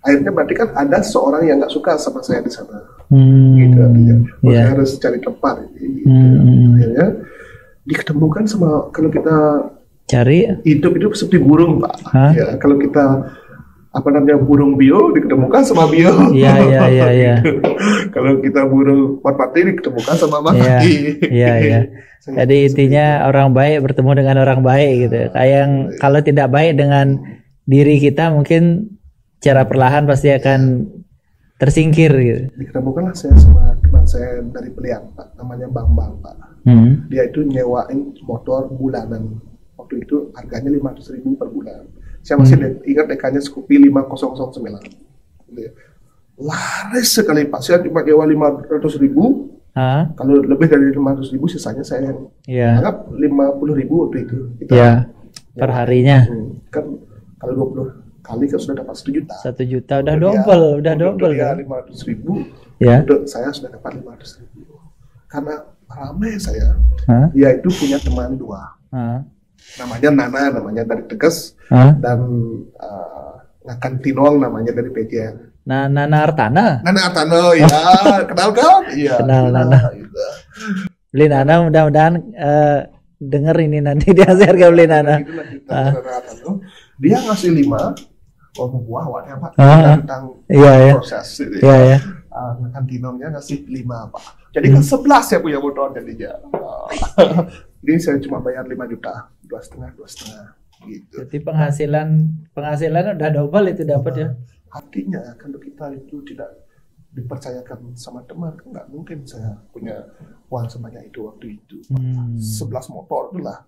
Akhirnya berarti kan ada seorang yang nggak suka sama saya di sana. Gitu artinya. Saya harus cari tempat. Gitu. Akhirnya diketemukan sama, kalau kita cari hidup itu seperti burung Pak. Ya, kalau kita burung bio diketemukan sama bio. Iya. Kalau kita burung merpati diketemukan sama merpati. Iya. Jadi intinya orang baik bertemu dengan orang baik gitu. Kayak yang kalau tidak baik dengan diri kita mungkin secara perlahan pasti akan tersingkir gitu. Diketemukanlah saya sama teman saya dari Beliang Pak, namanya Bambang Pak. Dia itu nyewain motor bulanan. Waktu itu harganya 500.000 per bulan. Saya masih ingat DK-nya Scoopy 5009. Laris sekali Pak. Saya cuma nyewa 500.000 Kalau lebih dari 500.000 sisanya saya yang anggap 50.000 waktu itu. Per harinya. Kan kalau 20 kali kan sudah dapat 1 juta. 1 juta udah double, kan. 500.000. Untuk saya sudah dapat 500.000. Karena ramai saya. Dia itu punya teman 2. Namanya Nana, namanya dari Tegas, dan Ngakan Tinong, namanya dari PJN. Nana Artana. Nana Artana, ya, kenal kan? Iya. Kenal Nana. Beli Nana, mudah-mudahan denger ini nanti dia share ke beli Nana. Dia ngasih 5 buah warnanya Pak tentang proses ini. Ngakan Tinongnya ngasih 5 Pak. Jadi kan 11 saya punya motor jadinya. Ini saya cuma bayar 5 juta, 2,5 gitu. Jadi penghasilan udah double itu dapat ya. Artinya kalau kita itu tidak dipercayakan sama teman, kan nggak mungkin saya punya uang sebanyak itu waktu itu. 11 motor itulah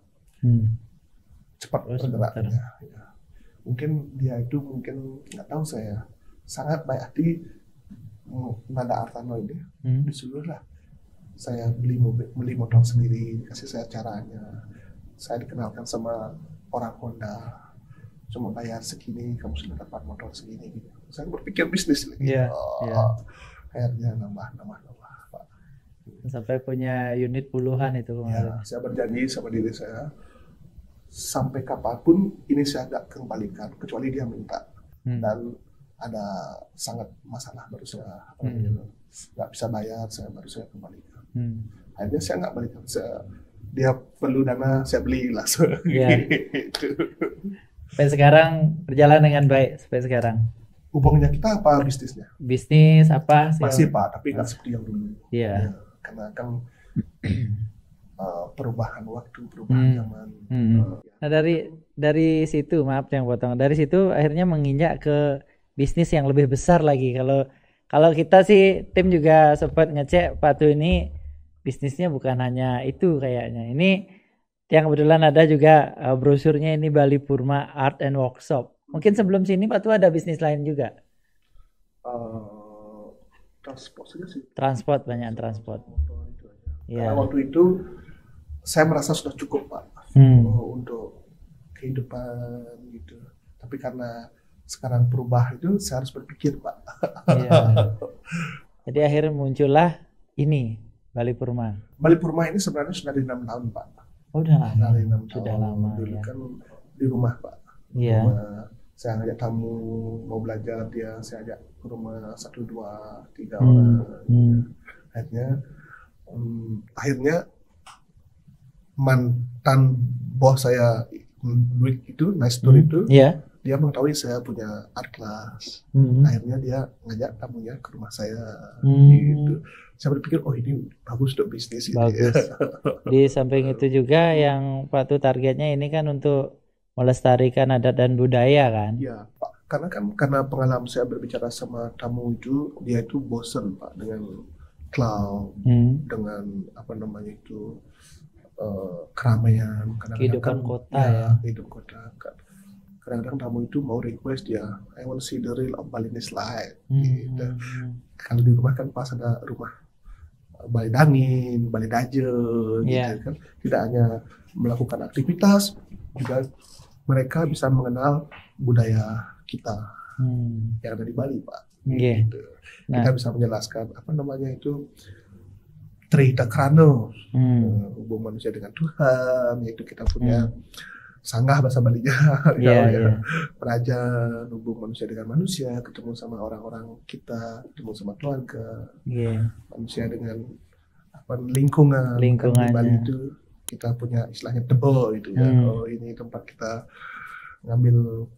cepat bergeraknya. Ya. Mungkin dia itu nggak tahu saya sangat baik hati Nanda Artano ini. Disuruh lah saya beli motor sendiri, kasih saya caranya. Saya dikenalkan sama orang Honda, cuma bayar segini, kamu sudah dapat motor segini gitu. Saya berpikir bisnis lagi. Akhirnya nambah Pak. Sampai punya unit puluhan itu kemarin. Saya berjanji sama diri saya, sampai kapanpun ini saya nggak kembalikan, kecuali dia minta. Dan ada sangat masalah baru saya nggak bisa bayar, baru saya kembalikan. Akhirnya saya nggak balikan. Dia perlu dana, saya beli langsung. Gitu. Sampai sekarang berjalan dengan baik sampai sekarang. Hubungannya kita apa bisnisnya? Bisnis apa? Masih Pak, tapi nggak seperti yang dulu. Iya. Karena kan perubahan waktu, perubahan zaman. Nah dari situ, maaf yang potong. Dari situ akhirnya menginjak ke bisnis yang lebih besar lagi. Kalau kita sih tim juga sempat ngecek Pak Tu ini bisnisnya bukan hanya itu kayaknya. Ini yang kebetulan ada juga brosurnya ini Bali Purma Art and Workshop. Mungkin sebelum sini Pak Tu ada bisnis lain juga. Transport saja sih. Transport, banyak transport. Karena waktu itu saya merasa sudah cukup Pak untuk kehidupan gitu. Tapi karena sekarang berubah itu saya harus berpikir Pak. Jadi akhirnya muncullah ini Bali Purma. Bali Purma ini sebenarnya sudah dari 6 tahun Pak. Udah lama. Dari 6 sudah tahun. lama. Dulu kan di rumah Pak. Iya. Saya ngajak tamu mau belajar, dia saya ajak ke rumah 1, 2, 3 orang. Akhirnya mantan bos saya Dwik itu, Nice Tour itu, dia mengetahui saya punya art class. Akhirnya dia ngajak tamunya ke rumah saya. Gitu. Saya berpikir, oh ini bagus untuk bisnis. Bagus. Di samping itu juga yang Pak Tu targetnya ini kan untuk melestarikan adat dan budaya kan? Iya Pak, karena pengalaman saya berbicara sama tamu itu, dia itu bosan Pak dengan cloud, dengan keramaian, kehidupan kota kehidupan kota. Kadang-kadang tamu itu mau request dia, I want to see the real of Balinese life. Gitu. Kalau di rumah kan pas ada rumah Bali Dangin, Bali Daje, gitu kan, tidak hanya melakukan aktivitas, juga mereka bisa mengenal budaya kita yang ada di Bali Pak. Gitu. Kita bisa menjelaskan Trita Krano, hubungan manusia dengan Tuhan, yaitu kita punya sanggah bahasa Balinya, perajan, hubungan manusia dengan manusia, ketemu sama orang-orang kita, ketemu sama keluarga, manusia dengan lingkungan. Di Bali itu kita punya istilahnya tebo gitu ya. Oh ini tempat kita ngambil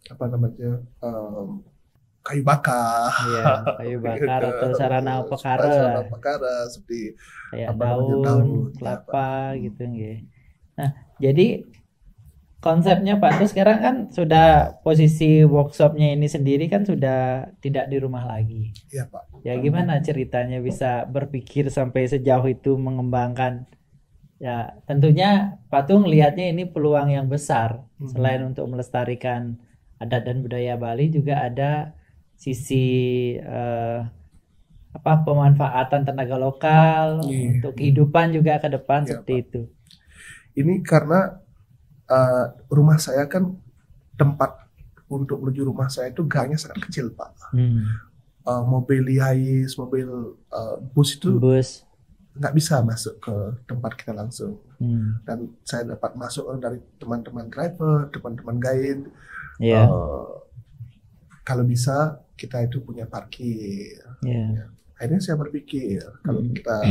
kayu bakar. Kayu bakar atau sarana perkara seperti kayak daun, kelapa gitu nggih. Nah, jadi konsepnya Pak tuh sekarang kan sudah posisi workshopnya ini sendiri kan sudah tidak di rumah lagi. Iya Pak. Ya gimana ceritanya bisa berpikir sampai sejauh itu mengembangkan? Ya tentunya Pak Tung lihatnya ini peluang yang besar. Selain untuk melestarikan adat dan budaya Bali, juga ada sisi pemanfaatan tenaga lokal untuk kehidupan juga ke depan seperti Pak. itu. Ini karena rumah saya kan tempat untuk menuju rumah saya itu gangnya sangat kecil Pak. Mobil Hiace, mobil bus itu nggak bisa masuk ke tempat kita langsung. Dan saya dapat masuk dari teman-teman driver, teman-teman guide. Kalau bisa kita itu punya parkir. Akhirnya saya berpikir kalau kita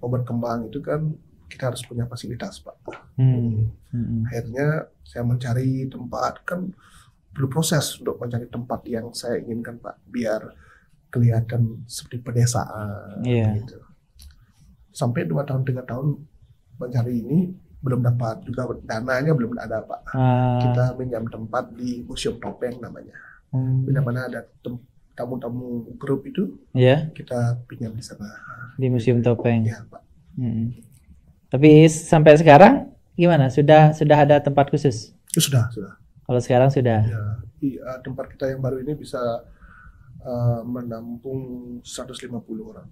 mau berkembang itu kan kita harus punya fasilitas Pak. Akhirnya saya mencari tempat, kan perlu proses untuk mencari tempat yang saya inginkan Pak, biar kelihatan seperti pedesaan gitu. Sampai 2 tahun 3 tahun mencari ini belum dapat juga, dananya belum ada Pak. Kita minjam tempat di Museum Topeng namanya. Bila mana ada tamu-tamu grup itu, kita pinjam di sana. Di Museum Topeng. Ya Pak. Tapi sampai sekarang gimana? Sudah ada tempat khusus? Sudah. Kalau sekarang sudah. Ya, tempat kita yang baru ini bisa menampung 150 orang.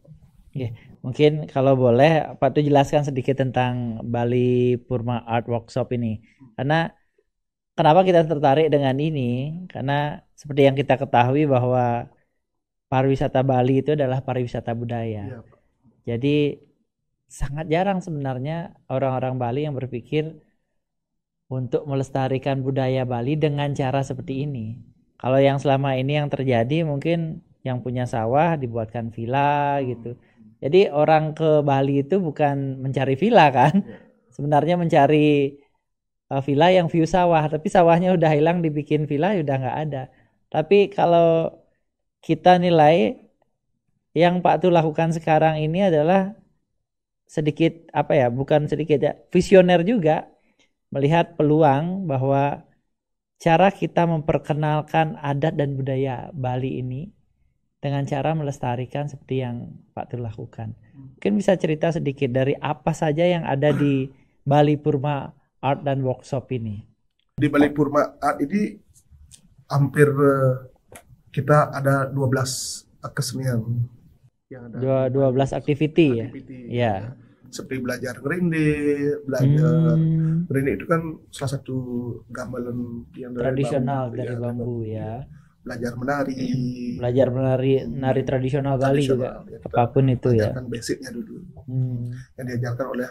Mungkin kalau boleh Pak tuh jelaskan sedikit tentang Bali Purma Art Workshop ini. Karena kenapa kita tertarik dengan ini? Karena seperti yang kita ketahui bahwa pariwisata Bali itu adalah pariwisata budaya. Jadi sangat jarang sebenarnya orang-orang Bali yang berpikir untuk melestarikan budaya Bali dengan cara seperti ini. Kalau yang selama ini yang terjadi mungkin yang punya sawah dibuatkan villa gitu. Jadi orang ke Bali itu bukan mencari villa kan. Sebenarnya mencari villa yang view sawah. Tapi sawahnya udah hilang, dibikin villa udah nggak ada. Tapi kalau kita nilai yang Pak Tu lakukan sekarang ini adalah sedikit bukan sedikit ya, visioner juga, melihat peluang bahwa cara kita memperkenalkan adat dan budaya Bali ini dengan cara melestarikan seperti yang Pak Tu lakukan. Mungkin bisa cerita sedikit dari apa saja yang ada di Bali Purma Art dan Workshop ini. Di Bali Purma Art ini hampir kita ada 12 kesenian. Yang ada 12 activity ya. Seperti belajar ngerinde, ngerinde itu kan salah satu gamelan yang tradisional dari bambu ya. Belajar menari, nari tradisional Bali juga, apapun itu ya. Ajarkan basicnya dulu, yang diajarkan oleh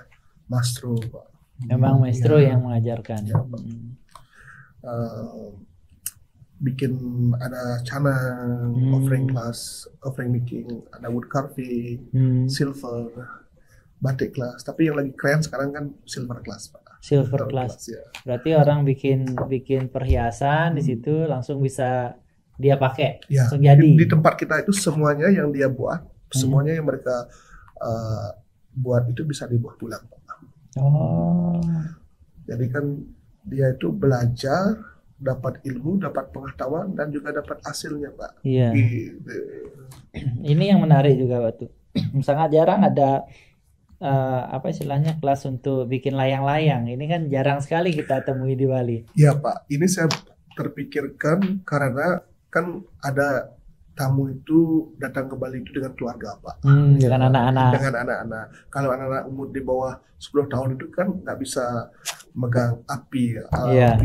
maestro Pak. Memang maestro yang mengajarkan. Bikin ada canang, offering class, offering making, ada wood carving, silver, batik class. Tapi yang lagi keren sekarang kan silver class Pak. Silver class. Ya. Berarti orang bikin perhiasan di situ langsung bisa dia pakai. Ya, langsung jadi. Di tempat kita itu semuanya yang dia buat, semuanya yang mereka buat itu bisa dibawa pulang Pak. Jadi kan dia itu belajar, dapat ilmu, dapat pengetahuan, dan juga dapat hasilnya Pak. Iya. Ini yang menarik juga Pak. Sangat jarang ada istilahnya kelas untuk bikin layang-layang. Ini kan jarang sekali kita temui di Bali. Ya Pak, ini saya terpikirkan karena kan ada tamu itu datang ke Bali itu dengan keluarga Pak. Dengan anak-anak. Dengan anak-anak. Kalau anak-anak umur di bawah 10 tahun itu kan nggak bisa megang api,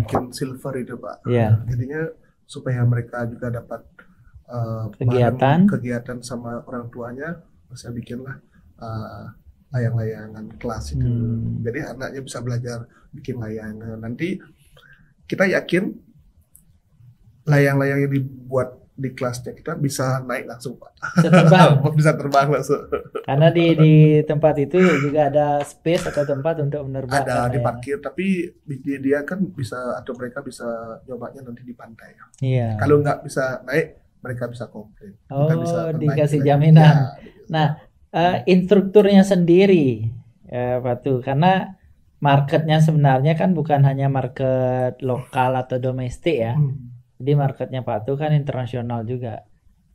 bikin silver itu Pak. Jadinya supaya mereka juga dapat kegiatan sama orang tuanya, saya bikinlah layang-layangan kelas itu. Jadi anaknya bisa belajar bikin layangan. Nanti kita yakin layang-layang yang dibuat di kelasnya kita bisa naik langsung Pak. Bisa terbang langsung. Karena di tempat itu juga ada space atau tempat untuk menerbangkan. Ada di parkir, tapi dia kan bisa, atau mereka bisa nyobanya nanti di pantai. Iya. Kalau nggak bisa naik, mereka bisa komplain. Kita bisa dikasih jaminan. Nah, instrukturnya sendiri Pak Tu, karena marketnya sebenarnya kan bukan hanya market lokal atau domestik ya. Jadi marketnya Pak Tu kan internasional juga.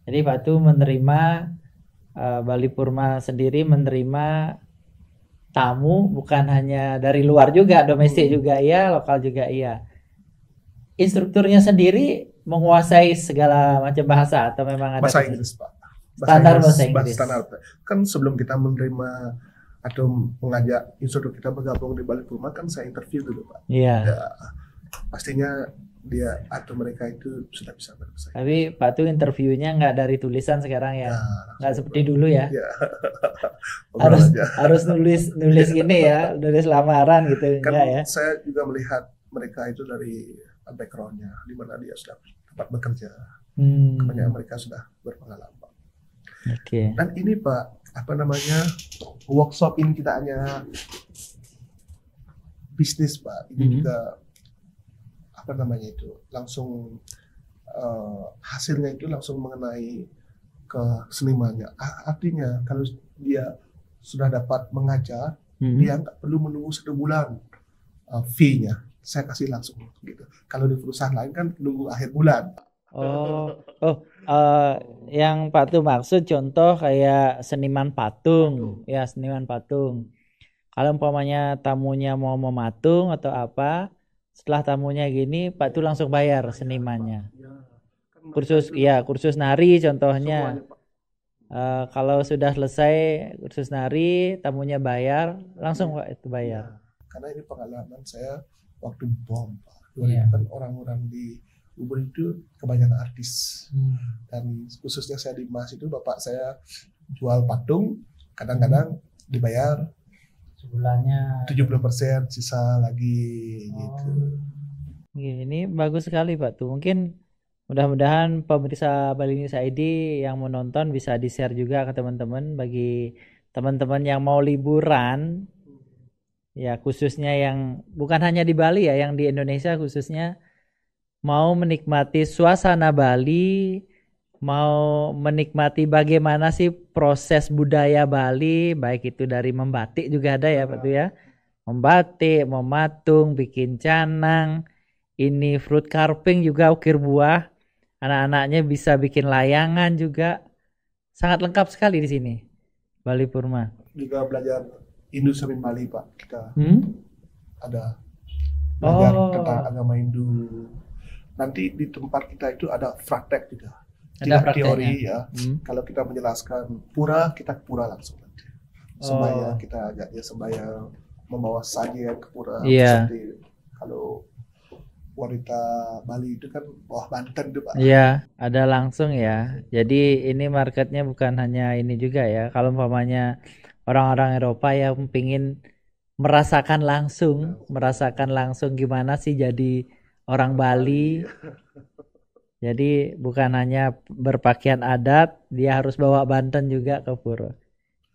Jadi Pak Tu menerima Bali Purma sendiri menerima tamu bukan hanya dari luar juga, domestik juga iya, lokal juga iya. Instrukturnya sendiri menguasai segala macam bahasa atau memang ada bahasa Inggris Pak. Standar bahasa Inggris. Standar. Kan sebelum kita menerima atau mengajak instruktur kita bergabung di Bali Purma kan saya interview dulu Pak. Iya. Ya, pastinya dia atau mereka itu sudah bisa berbahasa Inggris. Tapi Pak tuh interviewnya nggak dari tulisan sekarang ya, nggak seperti dulu ya. Ya. harus nulis gini ya, nulis lamaran gitu Kan enggak ya. saya juga melihat mereka itu dari backgroundnya, di mana dia sudah tempat bekerja. Kebanyakan mereka sudah berpengalaman. Oke. Dan ini Pak, workshop ini kita hanya bisnis Pak. Ini juga langsung hasilnya itu langsung mengenai ke senimannya. Artinya kalau dia sudah dapat mengajar, dia nggak perlu menunggu 1 bulan fee-nya. Saya kasih langsung gitu. Kalau di perusahaan lain kan nunggu akhir bulan. Yang Pak tuh maksud contoh kayak seniman patung. Ya, seniman patung. Kalau umpamanya tamunya mau mematung atau apa, setelah tamunya gini, Pak tuh langsung bayar senimannya. Kursus nari contohnya. Kalau sudah selesai kursus nari, tamunya bayar, langsung Pak itu bayar. Karena ini pengalaman saya waktu BOM Pak. Kan orang-orang di Ubud itu kebanyakan artis. Dan khususnya saya di MAS itu bapak saya jual patung, kadang-kadang dibayar sebulannya 70%, sisa lagi gitu. Ini bagus sekali Pak tuh. Mungkin mudah-mudahan pemirsa Bali News ID yang menonton bisa di-share juga ke teman-teman, bagi teman-teman yang mau liburan. Ya, khususnya yang bukan hanya di Bali ya, yang di Indonesia khususnya mau menikmati suasana Bali, mau menikmati bagaimana sih proses budaya Bali, baik itu dari membatik juga ada ya Pak tuh ya. Membatik, mematung, bikin canang, ini fruit carving juga, ukir buah. Anak-anaknya bisa bikin layangan juga. Sangat lengkap sekali di sini. Bali Purma. Juga belajar Hindu-Samin Bali Pak. Kita ada belajar tentang agama Hindu. Nanti di tempat kita itu ada praktek juga. Tidak teori ya. Kalau kita menjelaskan pura, kita ke pura langsung nanti. Sembahyang kita ajak dia sembahyang, membawa sajian ke pura. Seperti kalau wanita Bali itu kan bawah Banten tuh Pak. Iya, ada langsung ya. Jadi ini marketnya bukan hanya ini juga ya. Kalau umpamanya orang-orang Eropa yang pingin merasakan langsung gimana sih jadi orang Bali. Jadi bukan hanya berpakaian adat, dia harus bawa Banten juga ke pura.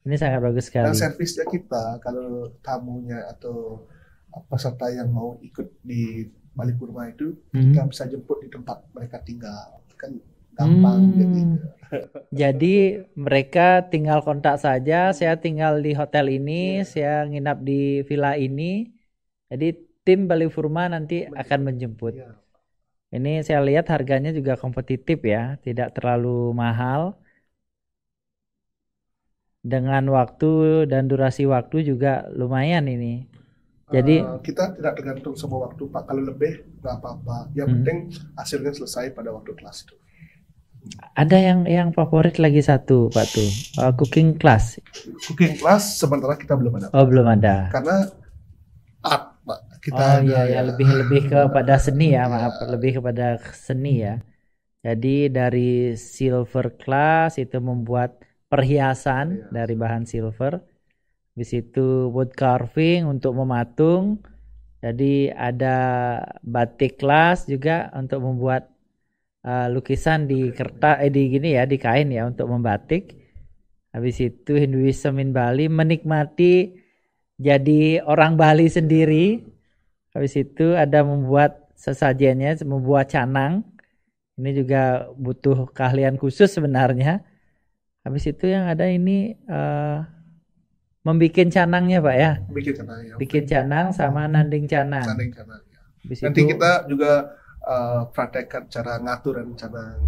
Ini sangat bagus sekali. Dan servisnya kita kalau tamunya atau peserta yang mau ikut di Bali Purma itu, kita bisa jemput di tempat mereka tinggal. Kan gampang jadi. Jadi mereka tinggal kontak saja, saya tinggal di hotel ini, saya nginap di villa ini. Jadi tim Bali Purma nanti akan menjemput. Ini saya lihat harganya juga kompetitif ya, tidak terlalu mahal. Dengan waktu dan durasi waktu juga lumayan ini. Jadi kita tidak tergantung semua waktu Pak. Kalau lebih nggak apa-apa. Yang penting hasilnya selesai pada waktu kelas itu. Ada yang favorit lagi satu Pak tuh, cooking class. Cooking class sementara kita belum ada. Oh belum ada. Karena art Pak. Kita lebih kepada seni ya, maaf, lebih kepada seni ya. Jadi dari silver class itu membuat perhiasan dari bahan silver. Habis itu wood carving untuk mematung. Jadi ada batik class juga untuk membuat lukisan di kertas di kain ya untuk membatik. Habis itu Hinduism in Bali, menikmati jadi orang Bali sendiri. Habis itu ada membuat sesajennya, membuat canang. Ini juga butuh keahlian khusus sebenarnya. Habis itu yang ada ini membikin canangnya Pak ya. Bikin canang sama nanding canang. Ya. Nanti kita juga praktekkan cara ngatur dan canang.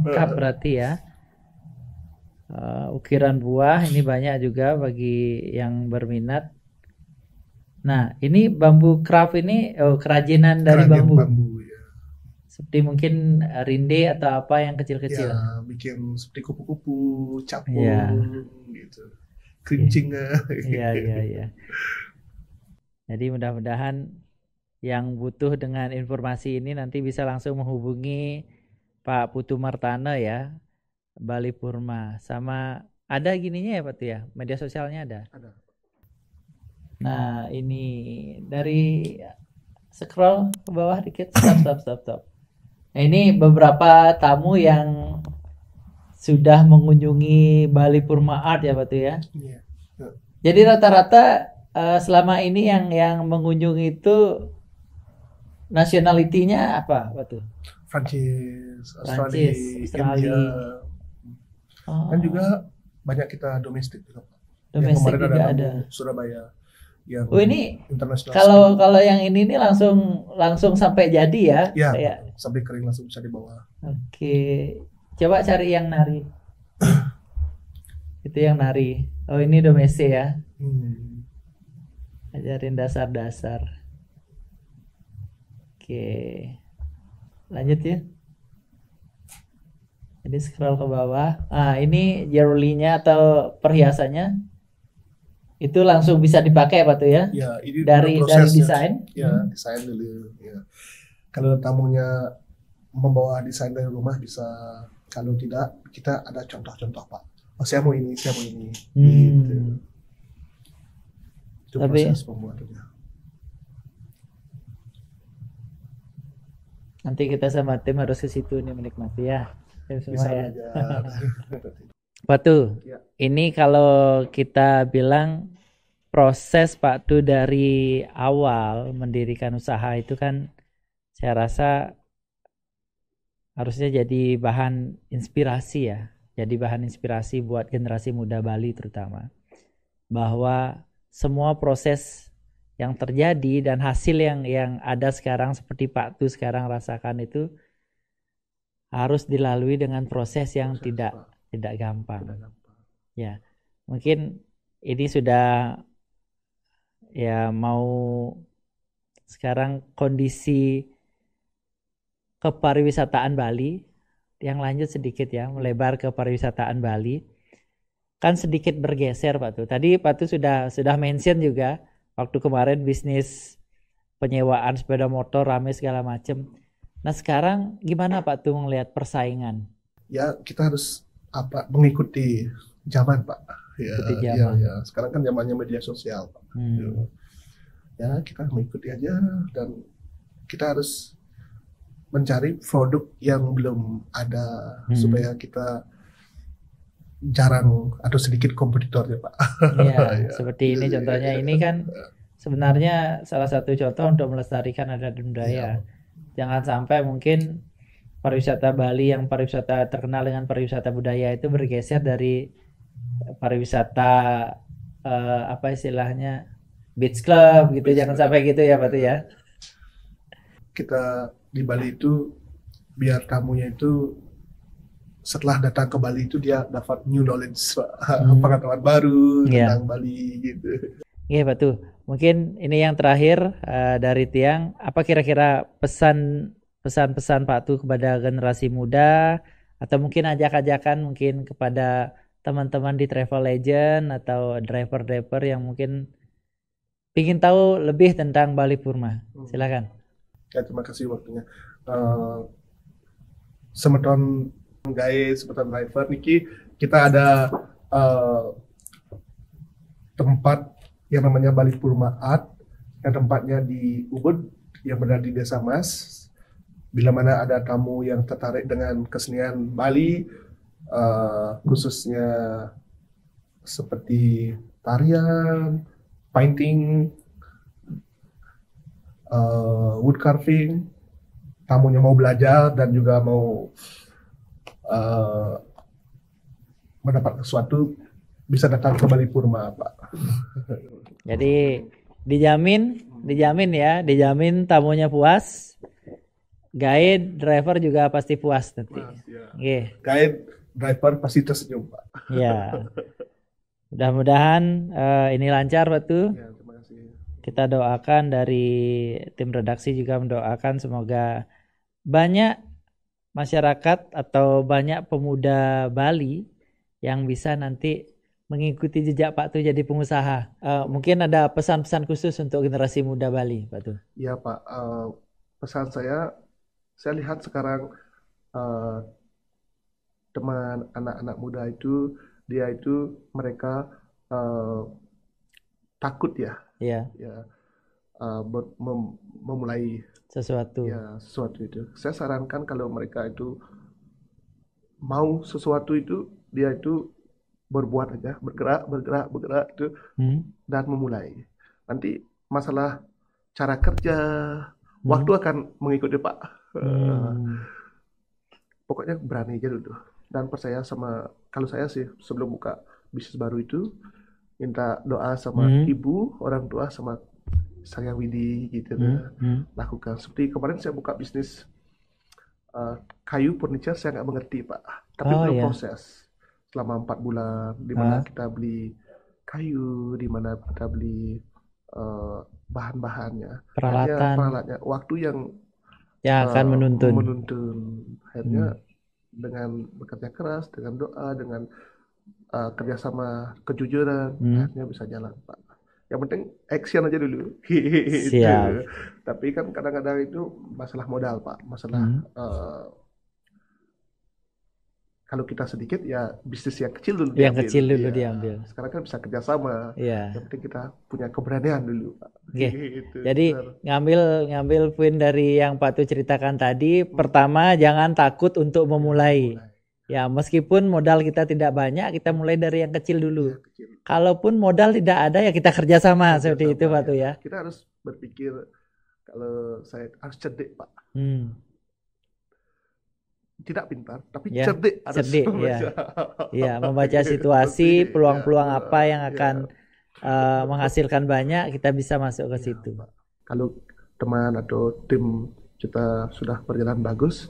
Lengkap berarti ya. Ukiran buah ini banyak juga bagi yang berminat. Nah ini bambu craft ini kerajinan dari bambu. Ya. Seperti mungkin rinde atau apa yang kecil-kecil. Ya, bikin seperti kupu-kupu, capung, Ya, gitu. Kerincing. iya, iya, iya. Jadi mudah-mudahan yang butuh dengan informasi ini nanti bisa langsung menghubungi Pak Putu Martana ya, Bali Purma. Sama ada gininya ya Pak tuh ya, media sosialnya ada. Ada. Nah ini dari scroll ke bawah dikit, stop. Nah ini beberapa tamu yang sudah mengunjungi Bali Purma Art ya Pak tuh ya. Iya. Jadi rata-rata selama ini yang mengunjungi itu nationality-nya apa Pak tuh? Prancis, Prancis, Australia, India. Oh, Dan juga banyak kita domestik juga. Yang domestik kemarin juga ada ada. Surabaya yang Oh ini internasional. kalau yang ini nih langsung sampai jadi ya? Ya, Kayak sampai kering langsung bisa dibawa. oke. Coba cari yang nari. Itu yang nari. Oh ini domestik ya. Ajarin dasar-dasar. Oke. Lanjut ya. Jadi scroll ke bawah. Ah, ini jewelry-nya atau perhiasannya itu langsung bisa dipakai Pak tuh ya? Ya, ini dari desain. Ya, desain dulu. Ya. Kalau tamunya membawa desain dari rumah bisa. Kalau tidak, kita ada contoh-contoh Pak. Oh, saya mau ini. Gitu. Itu proses pembuatannya. Nanti kita sama tim harus ke situ nih menikmati ya. Bisa Ya. aja. Pak tuh, Ya. ini kalau kita bilang proses Pak tuh dari awal mendirikan usaha itu kan saya rasa harusnya jadi bahan inspirasi ya. Jadi bahan inspirasi buat generasi muda Bali terutama. Bahwa semua proses yang terjadi dan hasil yang ada sekarang seperti Pak tuh sekarang rasakan itu harus dilalui dengan proses yang tidak gampang. Ya, mungkin ini sudah ya mau sekarang kondisi kepariwisataan Bali yang lanjut sedikit ya, melebar ke pariwisataan Bali kan sedikit bergeser Pak tuh. Tadi Pak tuh sudah mention juga waktu kemarin bisnis penyewaan sepeda motor rame segala macem. Nah sekarang gimana Pak tuh melihat persaingan? Ya kita harus mengikuti zaman Pak. Ya. Sekarang kan zamannya media sosial Pak. Ya kita mengikuti aja dan kita harus mencari produk yang belum ada supaya kita jarang atau sedikit kompetitornya Pak. Iya, seperti ini contohnya ini kan sebenarnya salah satu contoh untuk melestarikan adat dan budaya. Jangan sampai mungkin pariwisata Bali yang pariwisata terkenal dengan pariwisata budaya itu bergeser dari pariwisata apa istilahnya beach club gitu. Jangan sampai gitu ya Pak tuh ya. Kita di Bali itu biar tamunya itu setelah datang ke Bali itu dia dapat new knowledge, pengetahuan baru tentang Bali gitu. Iya Pak tuh. Mungkin ini yang terakhir dari Tiang. Apa kira-kira pesan-pesan Pak tuh kepada generasi muda atau mungkin ajak-ajakan mungkin kepada teman-teman di Travel Legend atau driver-driver yang mungkin ingin tahu lebih tentang Bali Purma. Silakan. Ya, terima kasih waktunya. Semeton guys, semeton driver niki kita ada tempat yang namanya Bali Purma Art yang tempatnya di Ubud yang berada di Desa Mas. Bila mana ada tamu yang tertarik dengan kesenian Bali, khususnya seperti tarian, painting, wood carving, tamunya mau belajar dan juga mau mendapat sesuatu, bisa datang ke Bali Purma Pak. Jadi dijamin ya, dijamin tamunya puas, guide driver juga pasti puas nanti. Guide driver pasti tersenyum Pak. Ya, mudah-mudahan ini lancar Pak tuh. Ya, terima kasih. Kita doakan dari tim redaksi juga mendoakan semoga banyak masyarakat atau banyak pemuda Bali yang bisa nanti mengikuti jejak Pak Tu jadi pengusaha. Mungkin ada pesan-pesan khusus untuk generasi muda Bali, Pak Tu? Ya Pak, pesan saya lihat sekarang teman anak-anak muda itu, mereka takut ya, Iya, memulai sesuatu. sesuatu itu. Saya sarankan kalau mereka itu mau sesuatu itu, dia itu berbuat aja, bergerak itu dan memulai. Nanti masalah cara kerja, waktu akan mengikuti Pak. Pokoknya berani aja dulu dan percaya sama, kalau saya sih sebelum buka bisnis baru itu minta doa sama ibu, orang tua, sama saya Widi gitu. Lakukan seperti kemarin saya buka bisnis kayu furniture, saya nggak mengerti Pak, tapi belum proses selama 4 bulan, di mana kita beli kayu, di mana kita beli bahan-bahannya, peralatannya, waktu yang akan menuntun. Akhirnya dengan bekerja keras, dengan doa, dengan kerjasama, kejujuran, akhirnya bisa jalan Pak. Yang penting action aja dulu. Siap. Tapi kan kadang-kadang itu masalah modal Pak, masalah kalau kita sedikit ya bisnis yang kecil dulu diambil. Sekarang kan bisa kerjasama. Yang penting kita punya keberanian dulu Pak. Gitu. Jadi ngambil poin dari yang Pak Tu ceritakan tadi. Pertama, jangan takut untuk memulai. Ya, meskipun modal kita tidak banyak, kita mulai dari yang kecil dulu. Kalaupun modal tidak ada, ya kita kerjasama seperti itu Pak Tu ya. Kita harus berpikir, kalau saya harus cerdik Pak. Tidak pintar, tapi cerdik. Membaca situasi, peluang-peluang apa yang akan menghasilkan banyak, kita bisa masuk ke situ. Kalau teman atau tim kita sudah berjalan bagus,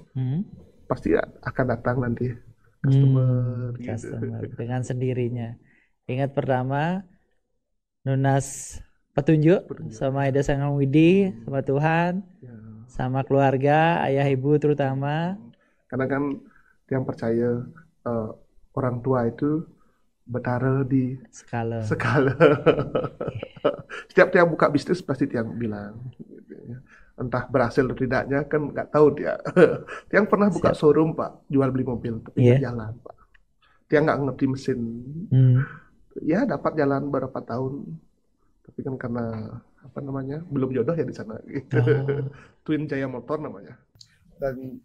pasti akan datang nanti customer. Dengan sendirinya. Ingat pertama, Nunas petunjuk sama Ida Sangang Widi, sama Tuhan, sama keluarga, ayah ibu terutama. Karena kan yang percaya orang tua itu bertaruh di skala. Setiap tiang buka bisnis pasti tiang bilang, entah berhasil atau tidaknya kan nggak tahu dia. Tiang pernah buka showroom Pak, jual beli mobil, tapi nggak jalan Pak. Tiang nggak ngerti mesin. Ya dapat jalan beberapa tahun, tapi kan karena belum jodoh ya di sana. Gitu. Twin Jaya Motor namanya. Dan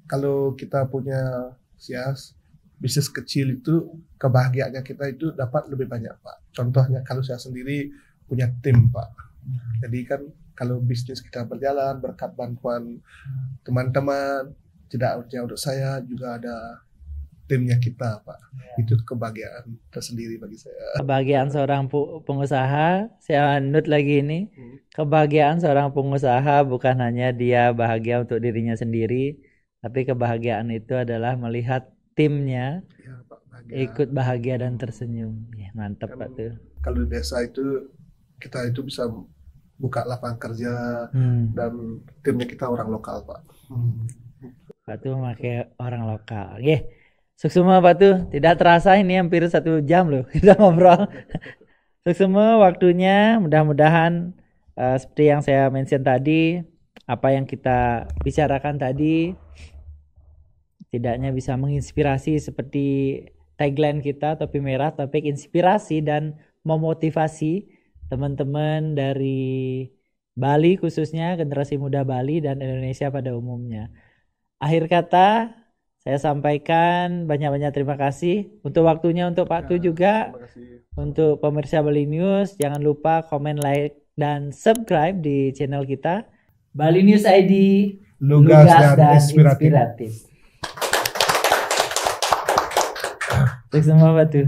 kalau kita punya bisnis kecil itu, kebahagiaannya kita itu dapat lebih banyak Pak. Contohnya kalau saya sendiri punya tim Pak. Jadi kan kalau bisnis kita berjalan berkat bantuan teman-teman, tidak hanya untuk saya, juga ada timnya kita Pak. Itu kebahagiaan tersendiri bagi saya. Kebahagiaan seorang pengusaha, saya nut lagi ini. Kebahagiaan seorang pengusaha bukan hanya dia bahagia untuk dirinya sendiri, tapi kebahagiaan itu adalah melihat timnya ikut bahagia dan tersenyum. Mantap Pak Tu. Kalau di desa itu kita itu bisa buka lapangan kerja dan timnya kita orang lokal Pak. Pak Tu memakai orang lokal. Sukses semua Pak Tu. Tidak terasa ini hampir 1 jam loh kita ngobrol. Sukses semua waktunya. Mudah-mudahan seperti yang saya mention tadi, apa yang kita bicarakan tadi tidaknya bisa menginspirasi seperti tagline kita Topi Merah, topik inspirasi dan memotivasi teman-teman dari Bali, khususnya generasi muda Bali dan Indonesia pada umumnya. Akhir kata, saya sampaikan banyak-banyak terima kasih untuk waktunya, untuk Pak Tu juga, untuk pemirsa Bali News. Jangan lupa komen, like, dan subscribe di channel kita Bali News ID, lugas dan inspiratif. Terima kasih Pak Tu.